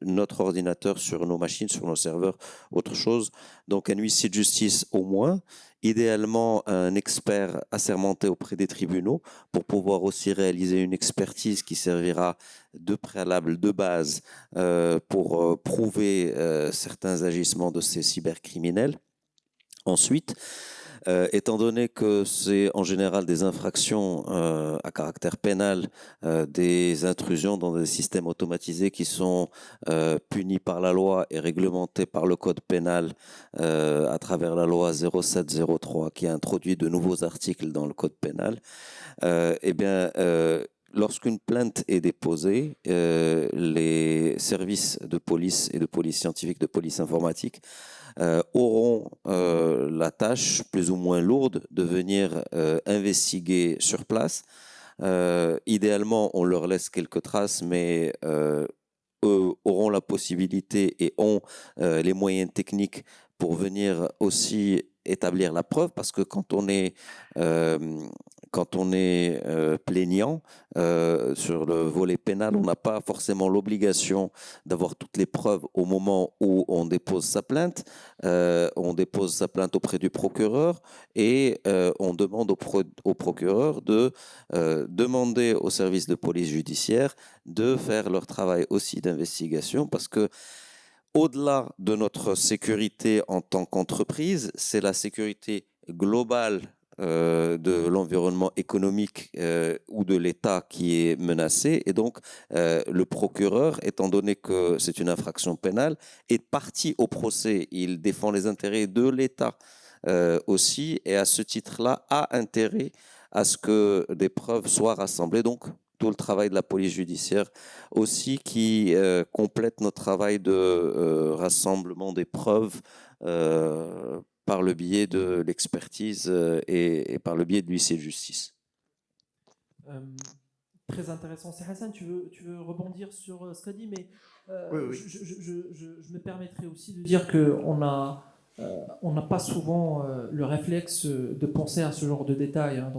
notre ordinateur, sur nos machines, sur nos serveurs, autre chose. Donc un huissier de justice au moins, idéalement un expert assermenté auprès des tribunaux pour pouvoir aussi réaliser une expertise qui servira de préalable, de base, pour prouver certains agissements de ces cybercriminels. Ensuite, étant donné que c'est en général des infractions à caractère pénal, des intrusions dans des systèmes automatisés qui sont punis par la loi et réglementés par le code pénal à travers la loi 0703 qui a introduit de nouveaux articles dans le code pénal, eh bien, lorsqu'une plainte est déposée, les services de police et de police scientifique, de police informatique, auront la tâche plus ou moins lourde de venir investiguer sur place. Idéalement, on leur laisse quelques traces, mais eux auront la possibilité et ont les moyens techniques pour venir aussi établir la preuve, parce que quand on est plaignant sur le volet pénal, on n'a pas forcément l'obligation d'avoir toutes les preuves au moment où on dépose sa plainte. On dépose sa plainte auprès du procureur et on demande au procureur de demander au service de police judiciaire de faire leur travail aussi d'investigation, parce que au-delà de notre sécurité en tant qu'entreprise, c'est la sécurité globale de l'environnement économique ou de l'État qui est menacé. Et donc, le procureur, étant donné que c'est une infraction pénale, est partie au procès. Il défend les intérêts de l'État aussi, et à ce titre-là, a intérêt à ce que des preuves soient rassemblées. Donc, tout le travail de la police judiciaire aussi qui complète notre travail de rassemblement des preuves par le biais de l'expertise et par le biais de l'huissier de justice. Très intéressant. C'est Hassan, tu veux rebondir sur ce qu'a dit, mais Oui. je me permettrai aussi de dire qu'on n'a pas souvent le réflexe de penser à ce genre de détails hein,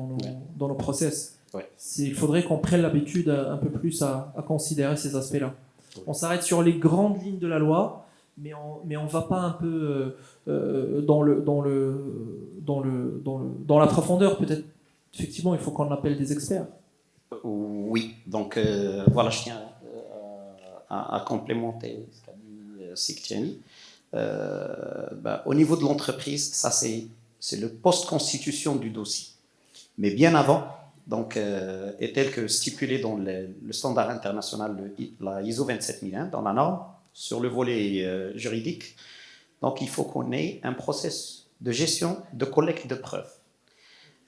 dans nos process. Ouais. Il faudrait qu'on prenne l'habitude un peu plus à considérer ces aspects-là. On s'arrête sur les grandes lignes de la loi, mais on va pas un peu dans la profondeur. Peut-être, effectivement, il faut qu'on appelle des experts. Oui, donc voilà, je tiens à complémenter ce qu'a dit Siktiani. Au niveau de l'entreprise, ça c'est le post-constitution du dossier. Mais bien avant, donc, est tel que stipulé dans le standard international de la ISO 27001, dans la norme, sur le volet juridique. Donc, il faut qu'on ait un process de gestion de collecte de preuves.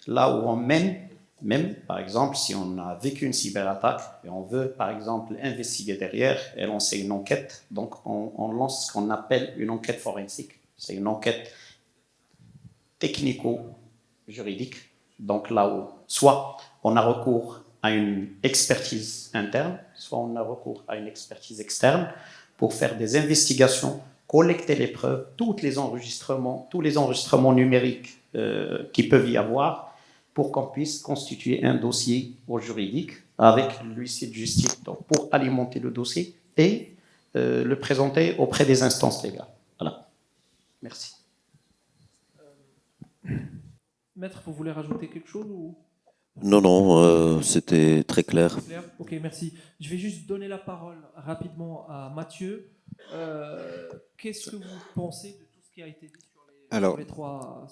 Là où on mène, même, par exemple, si on a vécu une cyberattaque et on veut, par exemple, investiguer derrière et lancer une enquête, donc on lance ce qu'on appelle une enquête forensique. C'est une enquête technico-juridique. Donc là où soit on a recours à une expertise interne, soit on a recours à une expertise externe pour faire des investigations, collecter les preuves, tous les enregistrements numériques qui peuvent y avoir, pour qu'on puisse constituer un dossier au juridique avec l'huissier de justice, donc pour alimenter le dossier et le présenter auprès des instances légales. Voilà. Merci. Maître, vous voulez rajouter quelque chose ou... Non, c'était très clair. Ok, merci. Je vais juste donner la parole rapidement à Mathieu. Qu'est-ce que vous pensez de tout ce qui a été dit sur les trois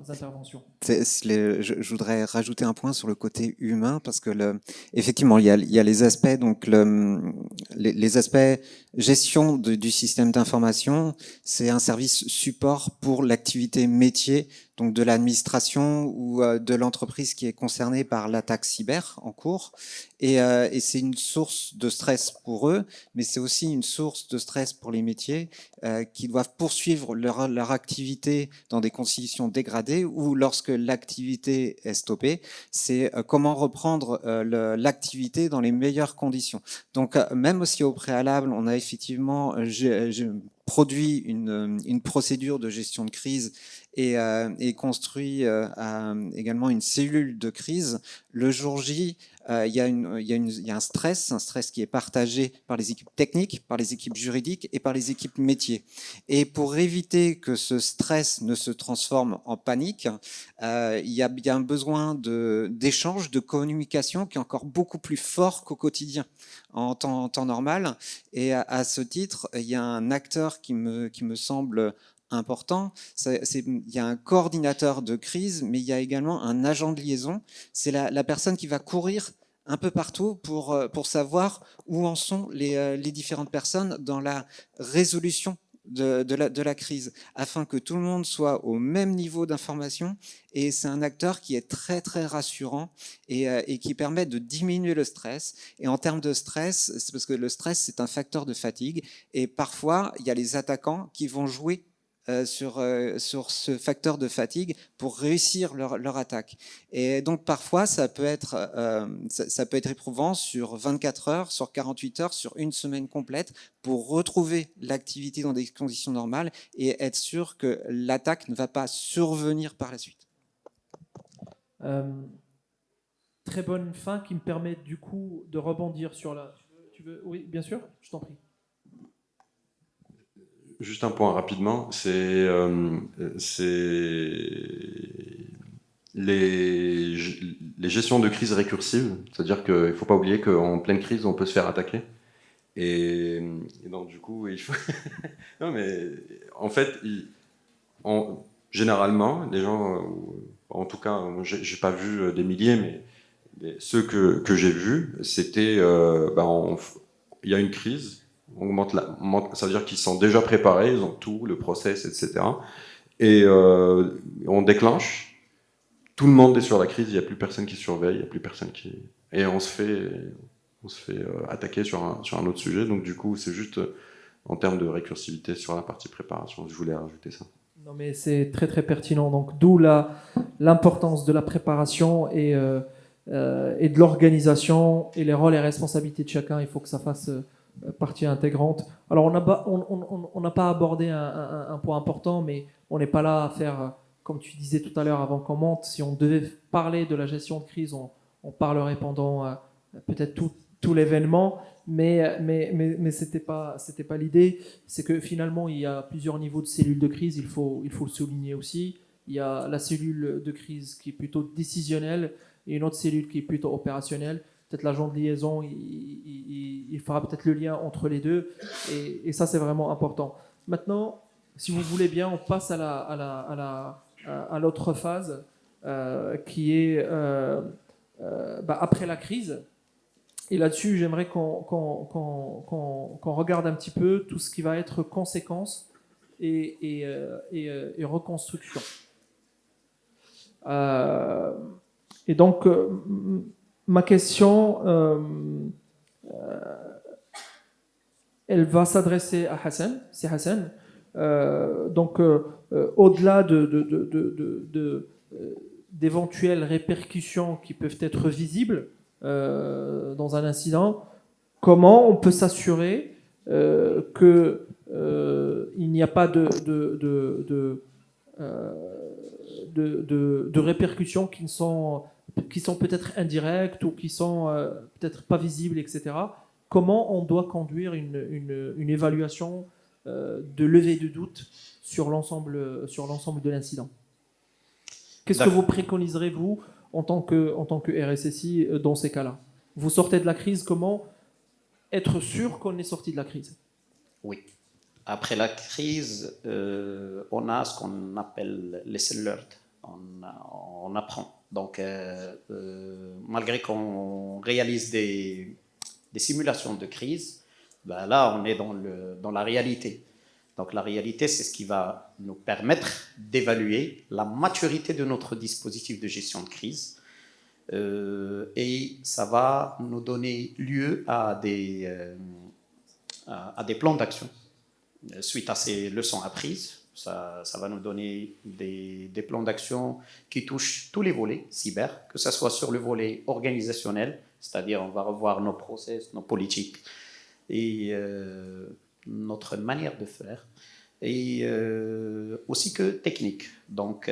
interventions? Je voudrais rajouter un point sur le côté humain, parce que effectivement, il y a les aspects, donc les aspects gestion du système d'information, c'est un service support pour l'activité métier, donc de l'administration ou de l'entreprise qui est concernée par l'attaque cyber en cours. Et c'est une source de stress pour eux, mais c'est aussi une source de stress pour les métiers qui doivent poursuivre leur activité dans des conditions dégradées, ou lorsque l'activité est stoppée, c'est comment reprendre l'activité dans les meilleures conditions. Donc même aussi au préalable, on a effectivement produit une procédure de gestion de crise et construit également une cellule de crise. Le jour J, il y a un stress qui est partagé par les équipes techniques, par les équipes juridiques et par les équipes métiers. Et pour éviter que ce stress ne se transforme en panique, il y a un besoin d'échange, de communication qui est encore beaucoup plus fort qu'au quotidien, en temps normal. Et à ce titre, il y a un acteur qui me semble important. Il y a un coordinateur de crise, mais il y a également un agent de liaison. C'est la personne qui va courir un peu partout pour savoir où en sont les différentes personnes dans la résolution de la crise, afin que tout le monde soit au même niveau d'information. Et c'est un acteur qui est très très rassurant et qui permet de diminuer le stress. Et en termes de stress, c'est parce que le stress, c'est un facteur de fatigue. Et parfois, il y a les attaquants qui vont jouer sur ce facteur de fatigue pour réussir leur attaque. Et donc parfois, ça peut être éprouvant sur 24 heures, sur 48 heures, sur une semaine complète pour retrouver l'activité dans des conditions normales et être sûr que l'attaque ne va pas survenir par la suite. Très bonne fin qui me permet du coup de rebondir sur la... Oui, bien sûr, je t'en prie. Juste un point rapidement, c'est les gestions de crise récursives, c'est-à-dire qu'il ne faut pas oublier qu'en pleine crise, on peut se faire attaquer. Et donc, du coup, il faut... non, mais en fait, généralement, les gens, en tout cas, je n'ai pas vu des milliers, mais ceux que j'ai vus, c'était, il y a une crise, ça veut dire qu'ils sont déjà préparés, ils ont tout, le process, etc. Et on déclenche, tout le monde est sur la crise, il n'y a plus personne qui surveille, il n'y a plus personne qui... Et on se fait attaquer sur un autre sujet, donc du coup, c'est juste en termes de récursivité sur la partie préparation, je voulais rajouter ça. Non, mais c'est très très pertinent, donc d'où l'importance de la préparation et de l'organisation et les rôles et responsabilités de chacun. Il faut que ça fasse partie intégrante. Alors on n'a pas abordé un point important, mais on n'est pas là à faire, comme tu disais tout à l'heure avant qu'on monte, si on devait parler de la gestion de crise, on parlerait pendant peut-être tout l'événement, mais c'était pas l'idée. C'est que finalement il y a plusieurs niveaux de cellules de crise, il faut le souligner aussi. Il y a la cellule de crise qui est plutôt décisionnelle et une autre cellule qui est plutôt opérationnelle. Peut-être l'agent de liaison, il fera peut-être le lien entre les deux, et ça c'est vraiment important. Maintenant, si vous voulez bien, on passe à l'autre phase qui est après la crise. Et là-dessus, j'aimerais qu'on regarde un petit peu tout ce qui va être conséquences et reconstruction. Et donc, ma question, elle va s'adresser à Hassan. C'est Hassan. Donc, au-delà d'éventuelles répercussions qui peuvent être visibles dans un incident, comment on peut s'assurer qu'il n'y a pas de répercussions qui sont peut-être indirectes ou qui sont peut-être pas visibles, etc. Comment on doit conduire une évaluation de levée de doute sur l'ensemble de l'incident? Qu'est-ce que vous préconiserez, vous, en tant que RSSI, dans ces cas-là? Vous sortez de la crise, comment être sûr qu'on est sorti de la crise? Oui. Après la crise, on a ce qu'on appelle les alertes. On apprend. Donc, malgré qu'on réalise des simulations de crise, ben là, on est dans la réalité. Donc, la réalité, c'est ce qui va nous permettre d'évaluer la maturité de notre dispositif de gestion de crise. Et ça va nous donner lieu à des plans d'action suite à ces leçons apprises. Ça va nous donner des plans d'action qui touchent tous les volets cyber, que ce soit sur le volet organisationnel, c'est-à-dire on va revoir nos process, nos politiques et notre manière de faire, et aussi que technique. Donc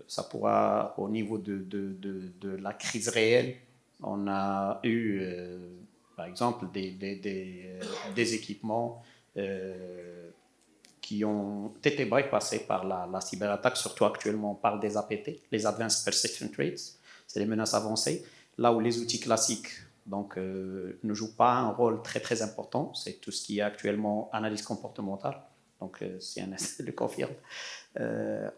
ça pourra, au niveau de la crise réelle, on a eu par exemple des équipements qui ont été bypassés par la cyberattaque. Surtout actuellement, on parle des APT, les Advanced Persistent Threats, c'est les menaces avancées, là où les outils classiques ne jouent pas un rôle très très important. C'est tout ce qui est actuellement analyse comportementale, donc CNS le confirme.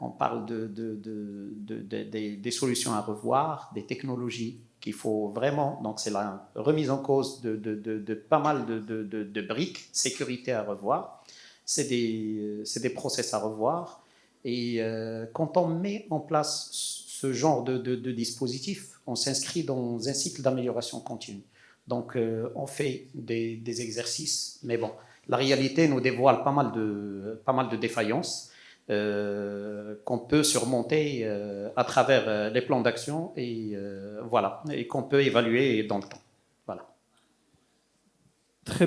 On parle des solutions à revoir, des technologies qu'il faut vraiment. Donc c'est la remise en cause de pas mal de briques, sécurité à revoir. C'est des process à revoir. Et quand on met en place ce genre de dispositif, on s'inscrit dans un cycle d'amélioration continue. Donc on fait des exercices, mais bon, la réalité nous dévoile pas mal de défaillances qu'on peut surmonter à travers les plans d'action et voilà, et qu'on peut évaluer dans le temps. Voilà. Très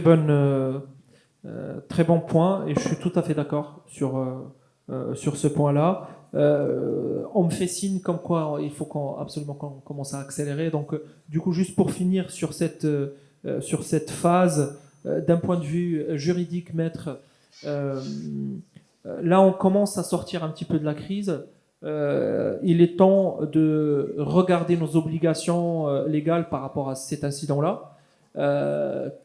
bon point, et je suis tout à fait d'accord sur ce point-là. On me fait signe comme quoi il faut absolument qu'on commence à accélérer. Donc, du coup, juste pour finir sur cette phase, d'un point de vue juridique, maître, là, on commence à sortir un petit peu de la crise. Il est temps de regarder nos obligations légales par rapport à cet incident-là.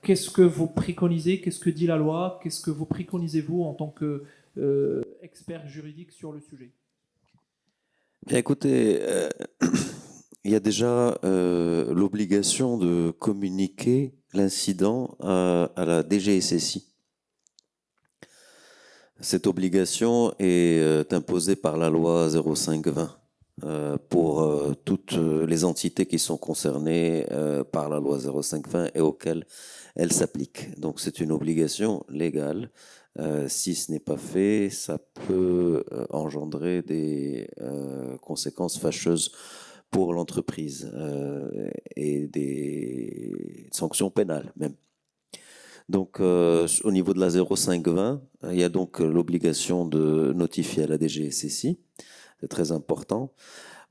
Qu'est-ce que vous préconisez? Qu'est-ce que dit la loi? Qu'est-ce que vous préconisez, vous, en tant qu'expert juridique sur le sujet? Bien, écoutez, il y a déjà l'obligation de communiquer l'incident à la DGSSI. Cette obligation est imposée par la loi 0520 pour toutes les entités qui sont concernées par la loi 0520 et auxquelles elle s'applique. Donc c'est une obligation légale. Si ce n'est pas fait, ça peut engendrer des conséquences fâcheuses pour l'entreprise et des sanctions pénales même. Donc, au niveau de la 0520, il y a donc l'obligation de notifier à la DGSSI, c'est très important.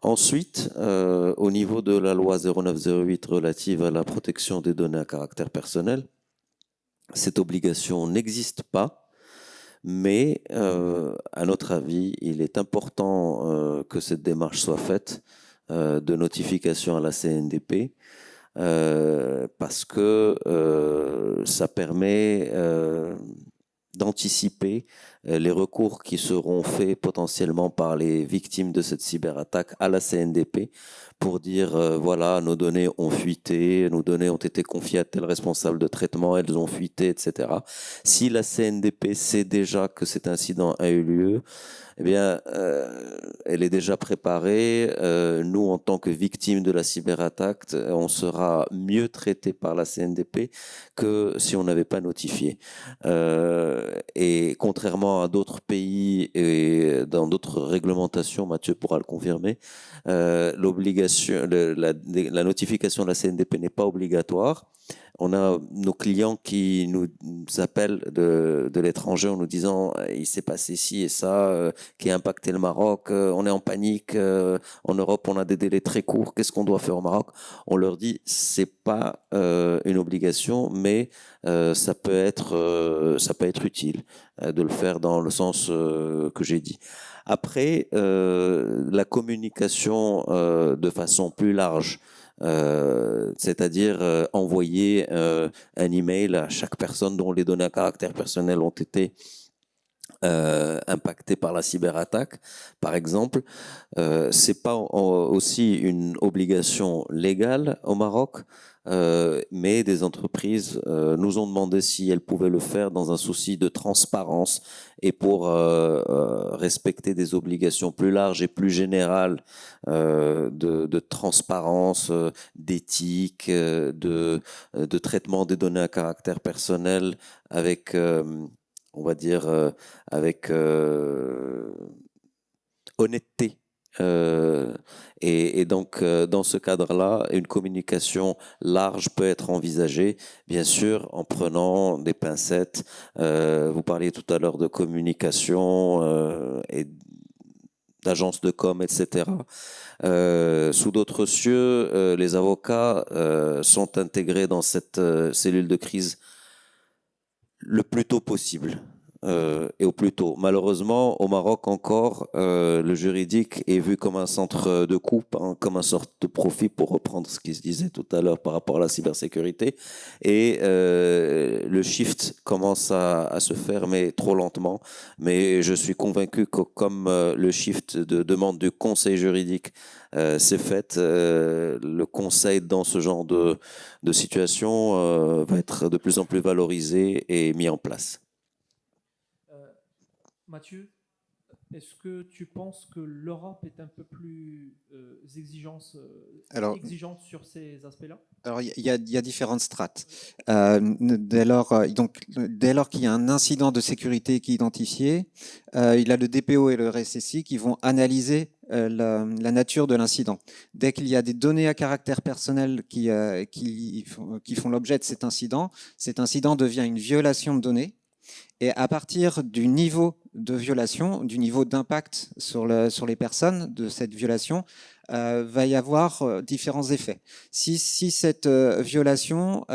Ensuite, au niveau de la loi 0908 relative à la protection des données à caractère personnel, cette obligation n'existe pas, mais à notre avis, il est important que cette démarche soit faite de notification à la CNDP, parce que ça permet d'anticiper les recours qui seront faits potentiellement par les victimes de cette cyberattaque à la CNDP pour dire voilà, nos données ont fuité, nos données ont été confiées à tel responsable de traitement, elles ont fuité, etc. Si la CNDP sait déjà que cet incident a eu lieu, eh bien, elle est déjà préparée. Nous, en tant que victimes de la cyberattaque, on sera mieux traités par la CNDP que si on n'avait pas notifié. Et contrairement à d'autres pays et dans d'autres réglementations, Mathieu pourra le confirmer, l'obligation, la notification de la CNDP n'est pas obligatoire. On a nos clients qui nous appellent de l'étranger en nous disant il s'est passé ci et ça qui a impacté le Maroc, on est en panique, en Europe on a des délais très courts, qu'est-ce qu'on doit faire au Maroc? On leur dit c'est pas une obligation, mais ça peut être utile de le faire dans le sens que j'ai dit. Après, la communication de façon plus large, c'est-à-dire envoyer un email à chaque personne dont les données à caractère personnel ont été impactées par la cyberattaque, par exemple, c'est pas aussi une obligation légale au Maroc, mais des entreprises nous ont demandé si elles pouvaient le faire dans un souci de transparence et pour respecter des obligations plus larges et plus générales de transparence, d'éthique, de traitement des données à caractère personnel avec, on va dire, avec honnêteté. Et donc, dans ce cadre-là, une communication large peut être envisagée, bien sûr, en prenant des pincettes. Vous parliez tout à l'heure de communication et d'agences de com, etc. Sous d'autres cieux, les avocats sont intégrés dans cette cellule de crise le plus tôt possible. et au plus tôt. Malheureusement, au Maroc encore, le juridique est vu comme un centre de coupe, hein, comme une sorte de profit, pour reprendre ce qui se disait tout à l'heure par rapport à la cybersécurité. Et le shift commence à se faire, mais trop lentement. Mais je suis convaincu que comme le shift de demande du conseil juridique s'est fait, le conseil dans ce genre de situation va être de plus en plus valorisé et mis en place. Mathieu, est-ce que tu penses que l'Europe est un peu plus exigeante sur ces aspects-là? Alors, il y a différentes strates. Dès lors qu'il y a un incident de sécurité qui est identifié, il y a le DPO et le RSSI qui vont analyser la nature de l'incident. Dès qu'il y a des données à caractère personnel qui font l'objet de cet incident devient une violation de données. Et à partir du niveau de violation, du niveau d'impact sur les personnes de cette violation, va y avoir différents effets. Si cette violation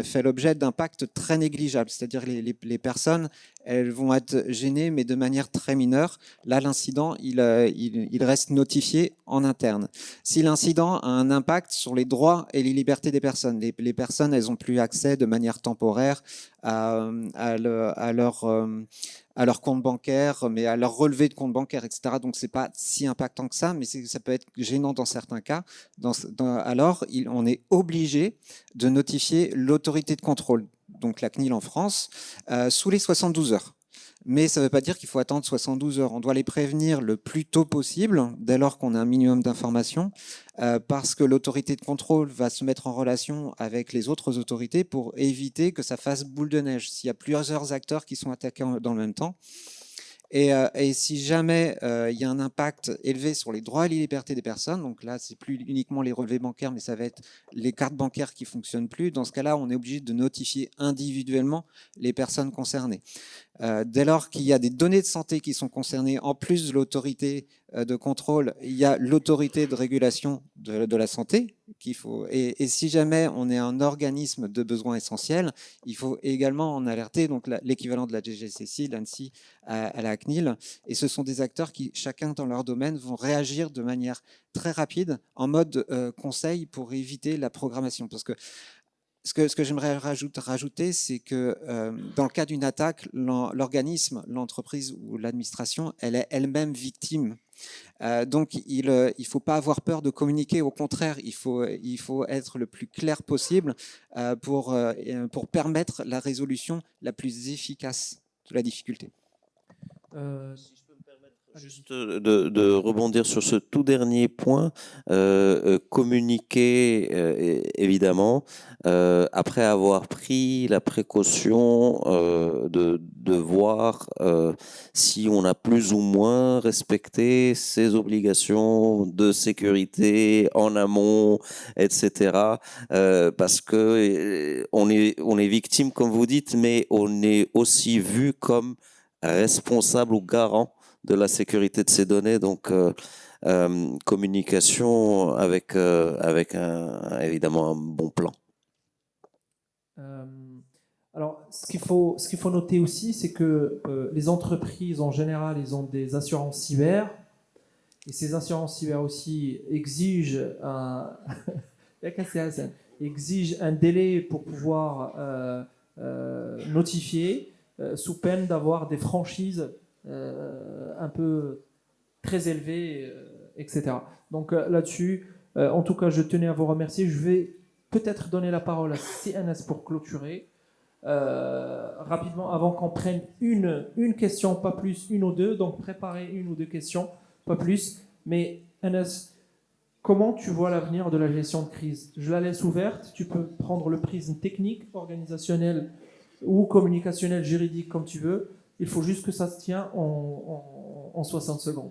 fait l'objet d'impacts très négligeables, c'est-à-dire les personnes, elles vont être gênées, mais de manière très mineure, là, l'incident, il reste notifié en interne. Si l'incident a un impact sur les droits et les libertés des personnes, les personnes, elles n'ont plus accès de manière temporaire à leur compte bancaire, mais à leur relevé de compte bancaire, etc. Donc, c'est pas si impactant que ça, mais ça peut être gênant dans certains cas. Alors, on est obligé de notifier l'autorité de contrôle, donc la CNIL en France, sous les 72 heures. Mais ça ne veut pas dire qu'il faut attendre 72 heures. On doit les prévenir le plus tôt possible, dès lors qu'on a un minimum d'informations, parce que l'autorité de contrôle va se mettre en relation avec les autres autorités pour éviter que ça fasse boule de neige. S'il y a plusieurs acteurs qui sont attaqués dans le même temps, et si jamais il y a un impact élevé sur les droits et les libertés des personnes, donc là, c'est plus uniquement les relevés bancaires, mais ça va être les cartes bancaires qui fonctionnent plus. Dans ce cas-là, on est obligé de notifier individuellement les personnes concernées. Dès lors qu'il y a des données de santé qui sont concernées, en plus de l'autorité de contrôle, il y a l'autorité de régulation de la santé qu'il faut. Et si jamais on est un organisme de besoins essentiels, il faut également en alerter, donc l'équivalent de la DGCC, l'ANSSI à la CNIL. Et ce sont des acteurs qui, chacun dans leur domaine, vont réagir de manière très rapide, en mode conseil, pour éviter la programmation. Parce que ce que j'aimerais rajouter, c'est que dans le cas d'une attaque, l'organisme, l'entreprise ou l'administration, elle est elle-même victime. Donc, il ne faut pas avoir peur de communiquer. Au contraire, il faut être le plus clair possible pour permettre la résolution la plus efficace de la difficulté. Juste de rebondir sur ce tout dernier point, communiquer évidemment, après avoir pris la précaution de voir si on a plus ou moins respecté ses obligations de sécurité en amont, etc. Parce que on est victime, comme vous dites, mais on est aussi vu comme responsable ou garant de la sécurité de ces données, donc communication avec évidemment un bon plan. Alors, ce qu'il faut noter aussi, c'est que les entreprises en général, ils ont des assurances cyber, et ces assurances cyber aussi exigent exigent un délai pour pouvoir notifier, sous peine d'avoir des franchises un peu très élevées, etc. Donc là-dessus, en tout cas, je tenais à vous remercier. Je vais peut-être donner la parole à CNS pour clôturer. Rapidement, avant qu'on prenne une question, pas plus, une ou deux. Donc préparez une ou deux questions, pas plus. Mais NS, comment tu vois l'avenir de la gestion de crise? Je la laisse ouverte. Tu peux prendre le prisme technique, organisationnel ou communicationnel, juridique, comme tu veux. Il faut juste que ça se tient en 60 secondes.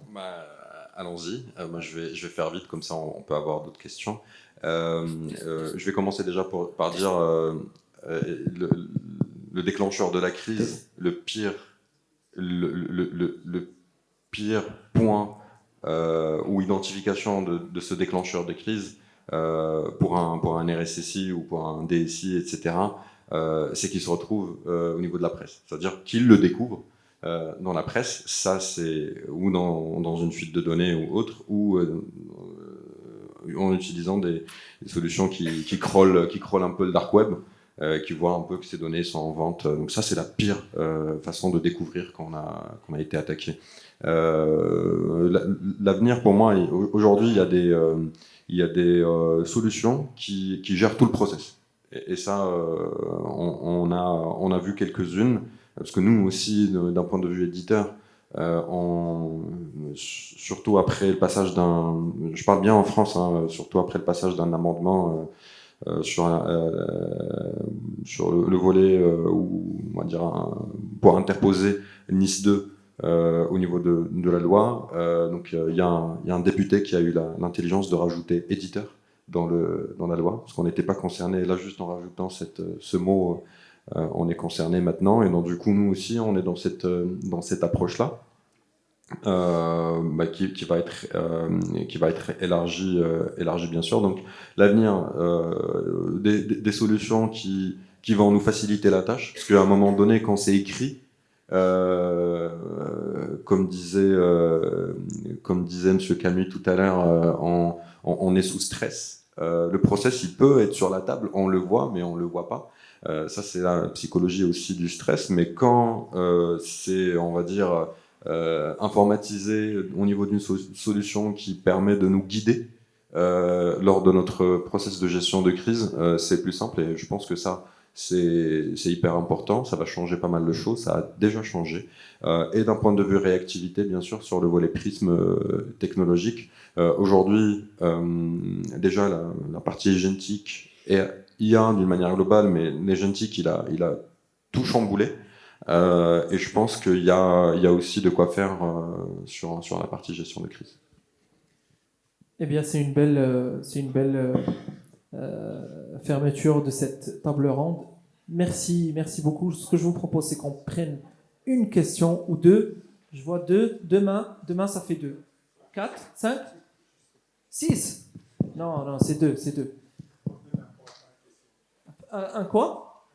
Allons-y. Moi, je vais faire vite, comme ça on peut avoir d'autres questions. Je vais commencer déjà par dire le déclencheur de la crise, le pire point ou identification de ce déclencheur de crise pour un RSSI ou pour un DSI, etc., c'est qu'il se retrouve au niveau de la presse. C'est-à-dire qu'il le découvre dans la presse, ça c'est ou dans une fuite de données ou autre, ou en utilisant des solutions qui crawlent un peu le dark web, qui voient un peu que ces données sont en vente. Donc ça c'est la pire façon de découvrir qu'on a été attaqué. L'avenir pour moi, aujourd'hui il y a des solutions qui gèrent tout le process. Et ça, on a vu quelques-unes, parce que nous aussi, d'un point de vue éditeur, surtout après le passage je parle bien en France, hein, surtout après le passage d'un amendement sur le volet où, on va dire, pour interposer Nice 2 au niveau de la loi. Donc il y a un député qui a eu l'intelligence de rajouter éditeur dans la loi, parce qu'on n'était pas concerné. Là, juste en rajoutant ce mot, on est concerné maintenant, et donc du coup nous aussi on est dans cette approche-là. Qui va être élargie bien sûr. Donc l'avenir, des solutions qui vont nous faciliter la tâche, parce qu'à un moment donné, quand c'est écrit, comme disait Monsieur Camus tout à l'heure, on est sous stress. Le process, il peut être sur la table, on le voit, mais on le voit pas. Ça, c'est la psychologie aussi du stress. Mais quand c'est, on va dire, informatisé au niveau d'une solution qui permet de nous guider lors de notre process de gestion de crise, c'est plus simple. Et je pense que ça, c'est hyper important. Ça va changer pas mal de choses. Ça a déjà changé. Et d'un point de vue réactivité, bien sûr, sur le volet prisme technologique. Aujourd'hui, déjà, la partie génétique et IA d'une manière globale, mais les génétiques, il a tout chamboulé. Et je pense qu'il y a aussi de quoi faire sur la partie gestion de crise. Eh bien, c'est une belle fermeture de cette table ronde. Merci beaucoup. Ce que je vous propose, c'est qu'on prenne une question ou deux. Je vois deux mains. Deux mains, ça fait 2. 4, 5, 6. Non, c'est deux. Un quoi?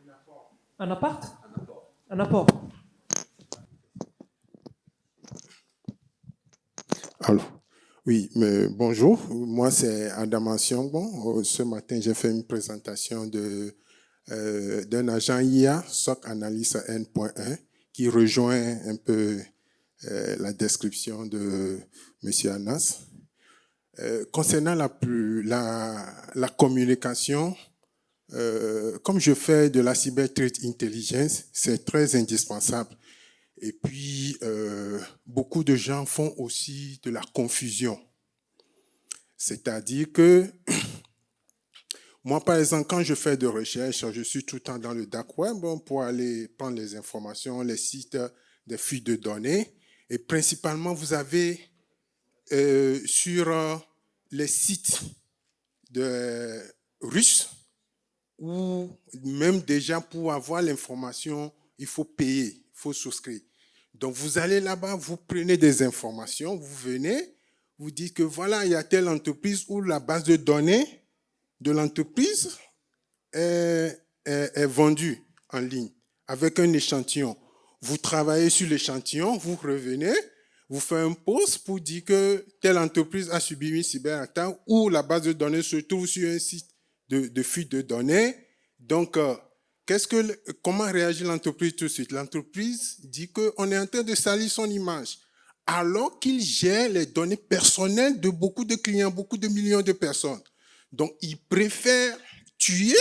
Un appart? Un apport. Alors, oui, mais bonjour. Moi, c'est Adam Siongbon. Ce matin, j'ai fait une présentation d'un agent IA, SOC Analyst N.1, qui rejoint un peu la description de M. Anas. Concernant la communication, comme je fais de la cyber threat intelligence, c'est très indispensable. Et puis, beaucoup de gens font aussi de la confusion. C'est-à-dire que, moi, par exemple, quand je fais de recherche, je suis tout le temps dans le dark web pour aller prendre les informations, les sites, des fuites de données. Et principalement, vous avez sur les sites russes, où même déjà pour avoir l'information, il faut payer, il faut souscrire. Donc, vous allez là-bas, vous prenez des informations, vous venez, vous dites que voilà, il y a telle entreprise où la base de données de l'entreprise est vendue en ligne avec un échantillon. Vous travaillez sur l'échantillon, vous revenez, vous faites un post pour dire que telle entreprise a subi une cyberattaque ou la base de données se trouve sur un site de fuite de données. Donc, comment réagit l'entreprise tout de suite? L'entreprise dit qu'on est en train de salir son image, alors qu'il gère les données personnelles de beaucoup de clients, beaucoup de millions de personnes. Donc, il préfère tuer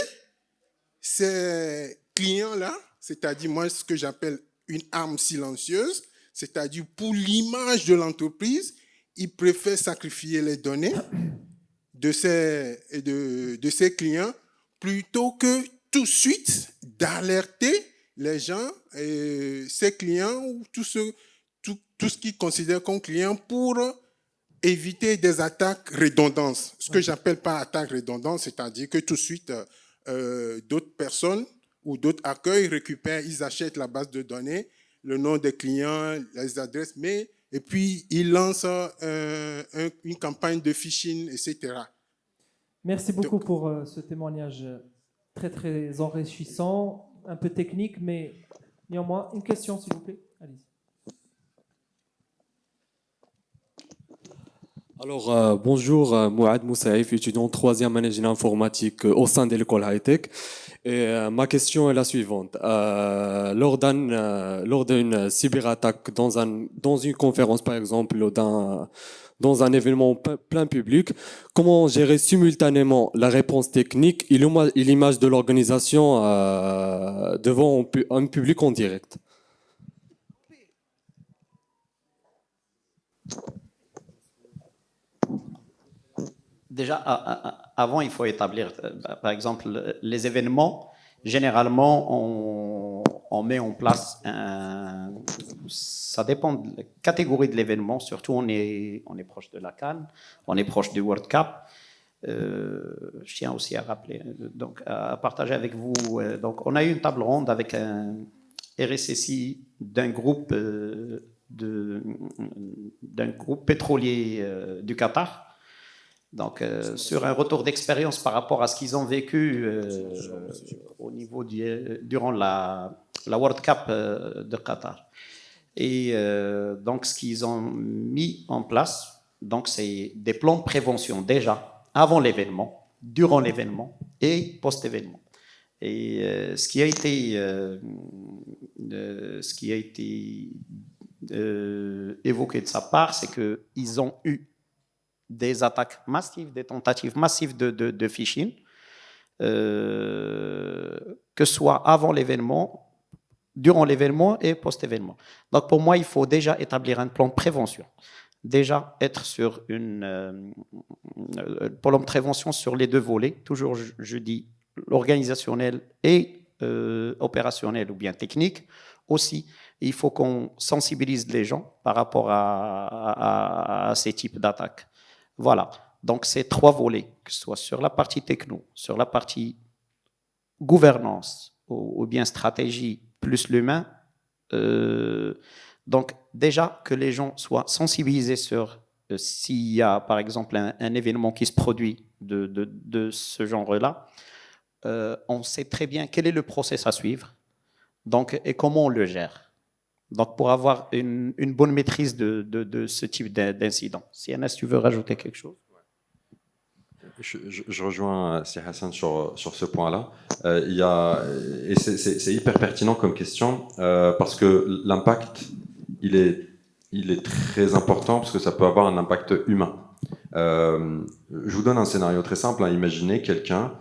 ces clients-là, c'est-à-dire moi ce que j'appelle une arme silencieuse, c'est-à-dire pour l'image de l'entreprise, il préfère sacrifier les données de ses clients plutôt que tout de suite d'alerter les gens, ses clients ou tout ce qu'ils considèrent comme client pour éviter des attaques redondantes. Ce que j'appelle pas attaque redondante, c'est-à-dire que tout de suite, d'autres personnes ou d'autres accueils récupèrent, ils achètent la base de données, le nom des clients, les adresses, et puis ils lancent une campagne de phishing, etc. Merci beaucoup pour ce témoignage très, très enrichissant, un peu technique, mais néanmoins, une question, s'il vous plaît. Allez-y. Alors, bonjour, Mouad Moussaïf, étudiant en troisième année génie informatique au sein de l'école high-tech. Et ma question est la suivante. Lors d'une cyberattaque dans une conférence, par exemple, ou dans un événement plein public, comment gérer simultanément la réponse technique et l'image de l'organisation devant un public en direct? Déjà, avant, il faut établir, par exemple, les événements. Généralement, on met en place ça dépend de la catégorie de l'événement. Surtout, on est proche de la CAN, on est proche du World Cup. Je tiens aussi à rappeler, donc à partager avec vous. Donc, on a eu une table ronde avec un RSSI d'un groupe pétrolier du Qatar. Donc, sur un retour d'expérience par rapport à ce qu'ils ont vécu au niveau durant la World Cup de Qatar. Et donc, ce qu'ils ont mis en place, donc, c'est des plans de prévention déjà avant l'événement, durant l'événement et post-événement. Et ce qui a été évoqué de sa part, c'est qu'ils ont eu des attaques massives, des tentatives massives de phishing, que ce soit avant l'événement, durant l'événement et post-événement. Donc pour moi, il faut déjà établir un plan de prévention. Déjà être sur plan de prévention sur les deux volets. Toujours, je dis, l'organisationnel et opérationnel ou bien technique. Aussi, il faut qu'on sensibilise les gens par rapport à ces types d'attaques. Voilà, donc ces trois volets, que ce soit sur la partie techno, sur la partie gouvernance ou bien stratégie plus l'humain, donc déjà que les gens soient sensibilisés sur s'il y a par exemple un événement qui se produit de ce genre-là, on sait très bien quel est le process à suivre, donc, et comment on le gère. Donc, pour avoir une bonne maîtrise de ce type d'incident. Si Anas, tu veux rajouter quelque chose? Je rejoins Si Hassan sur ce point-là. Et c'est hyper pertinent comme question parce que l'impact, il est très important parce que ça peut avoir un impact humain. Je vous donne un scénario très simple. Imaginez quelqu'un,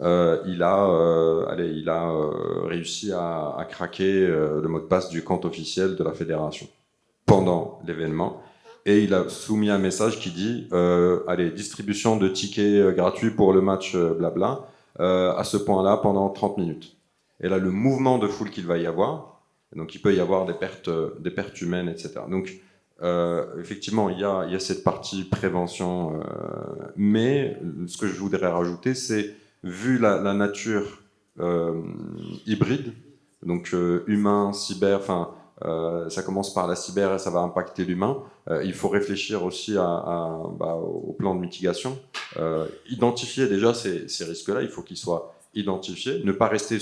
il a réussi à craquer le mot de passe du compte officiel de la fédération pendant l'événement et il a soumis un message qui dit distribution de tickets gratuits pour le match blabla à ce point-là pendant 30 minutes. Et là, le mouvement de foule qu'il va y avoir, donc il peut y avoir des pertes humaines, etc. Donc effectivement, il y a cette partie prévention, mais ce que je voudrais rajouter, c'est vu la nature hybride, donc humain, cyber, ça commence par la cyber et ça va impacter l'humain, il faut réfléchir aussi au plan de mitigation, identifier déjà ces risques-là, il faut qu'ils soient identifiés, ne pas rester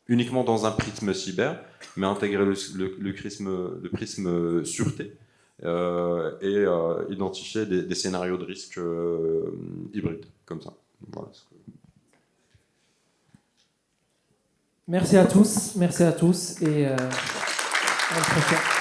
uniquement dans un prisme cyber, mais intégrer le prisme sûreté, et identifier des scénarios de risque hybrides, comme ça. Voilà. Merci à tous et à la prochaine.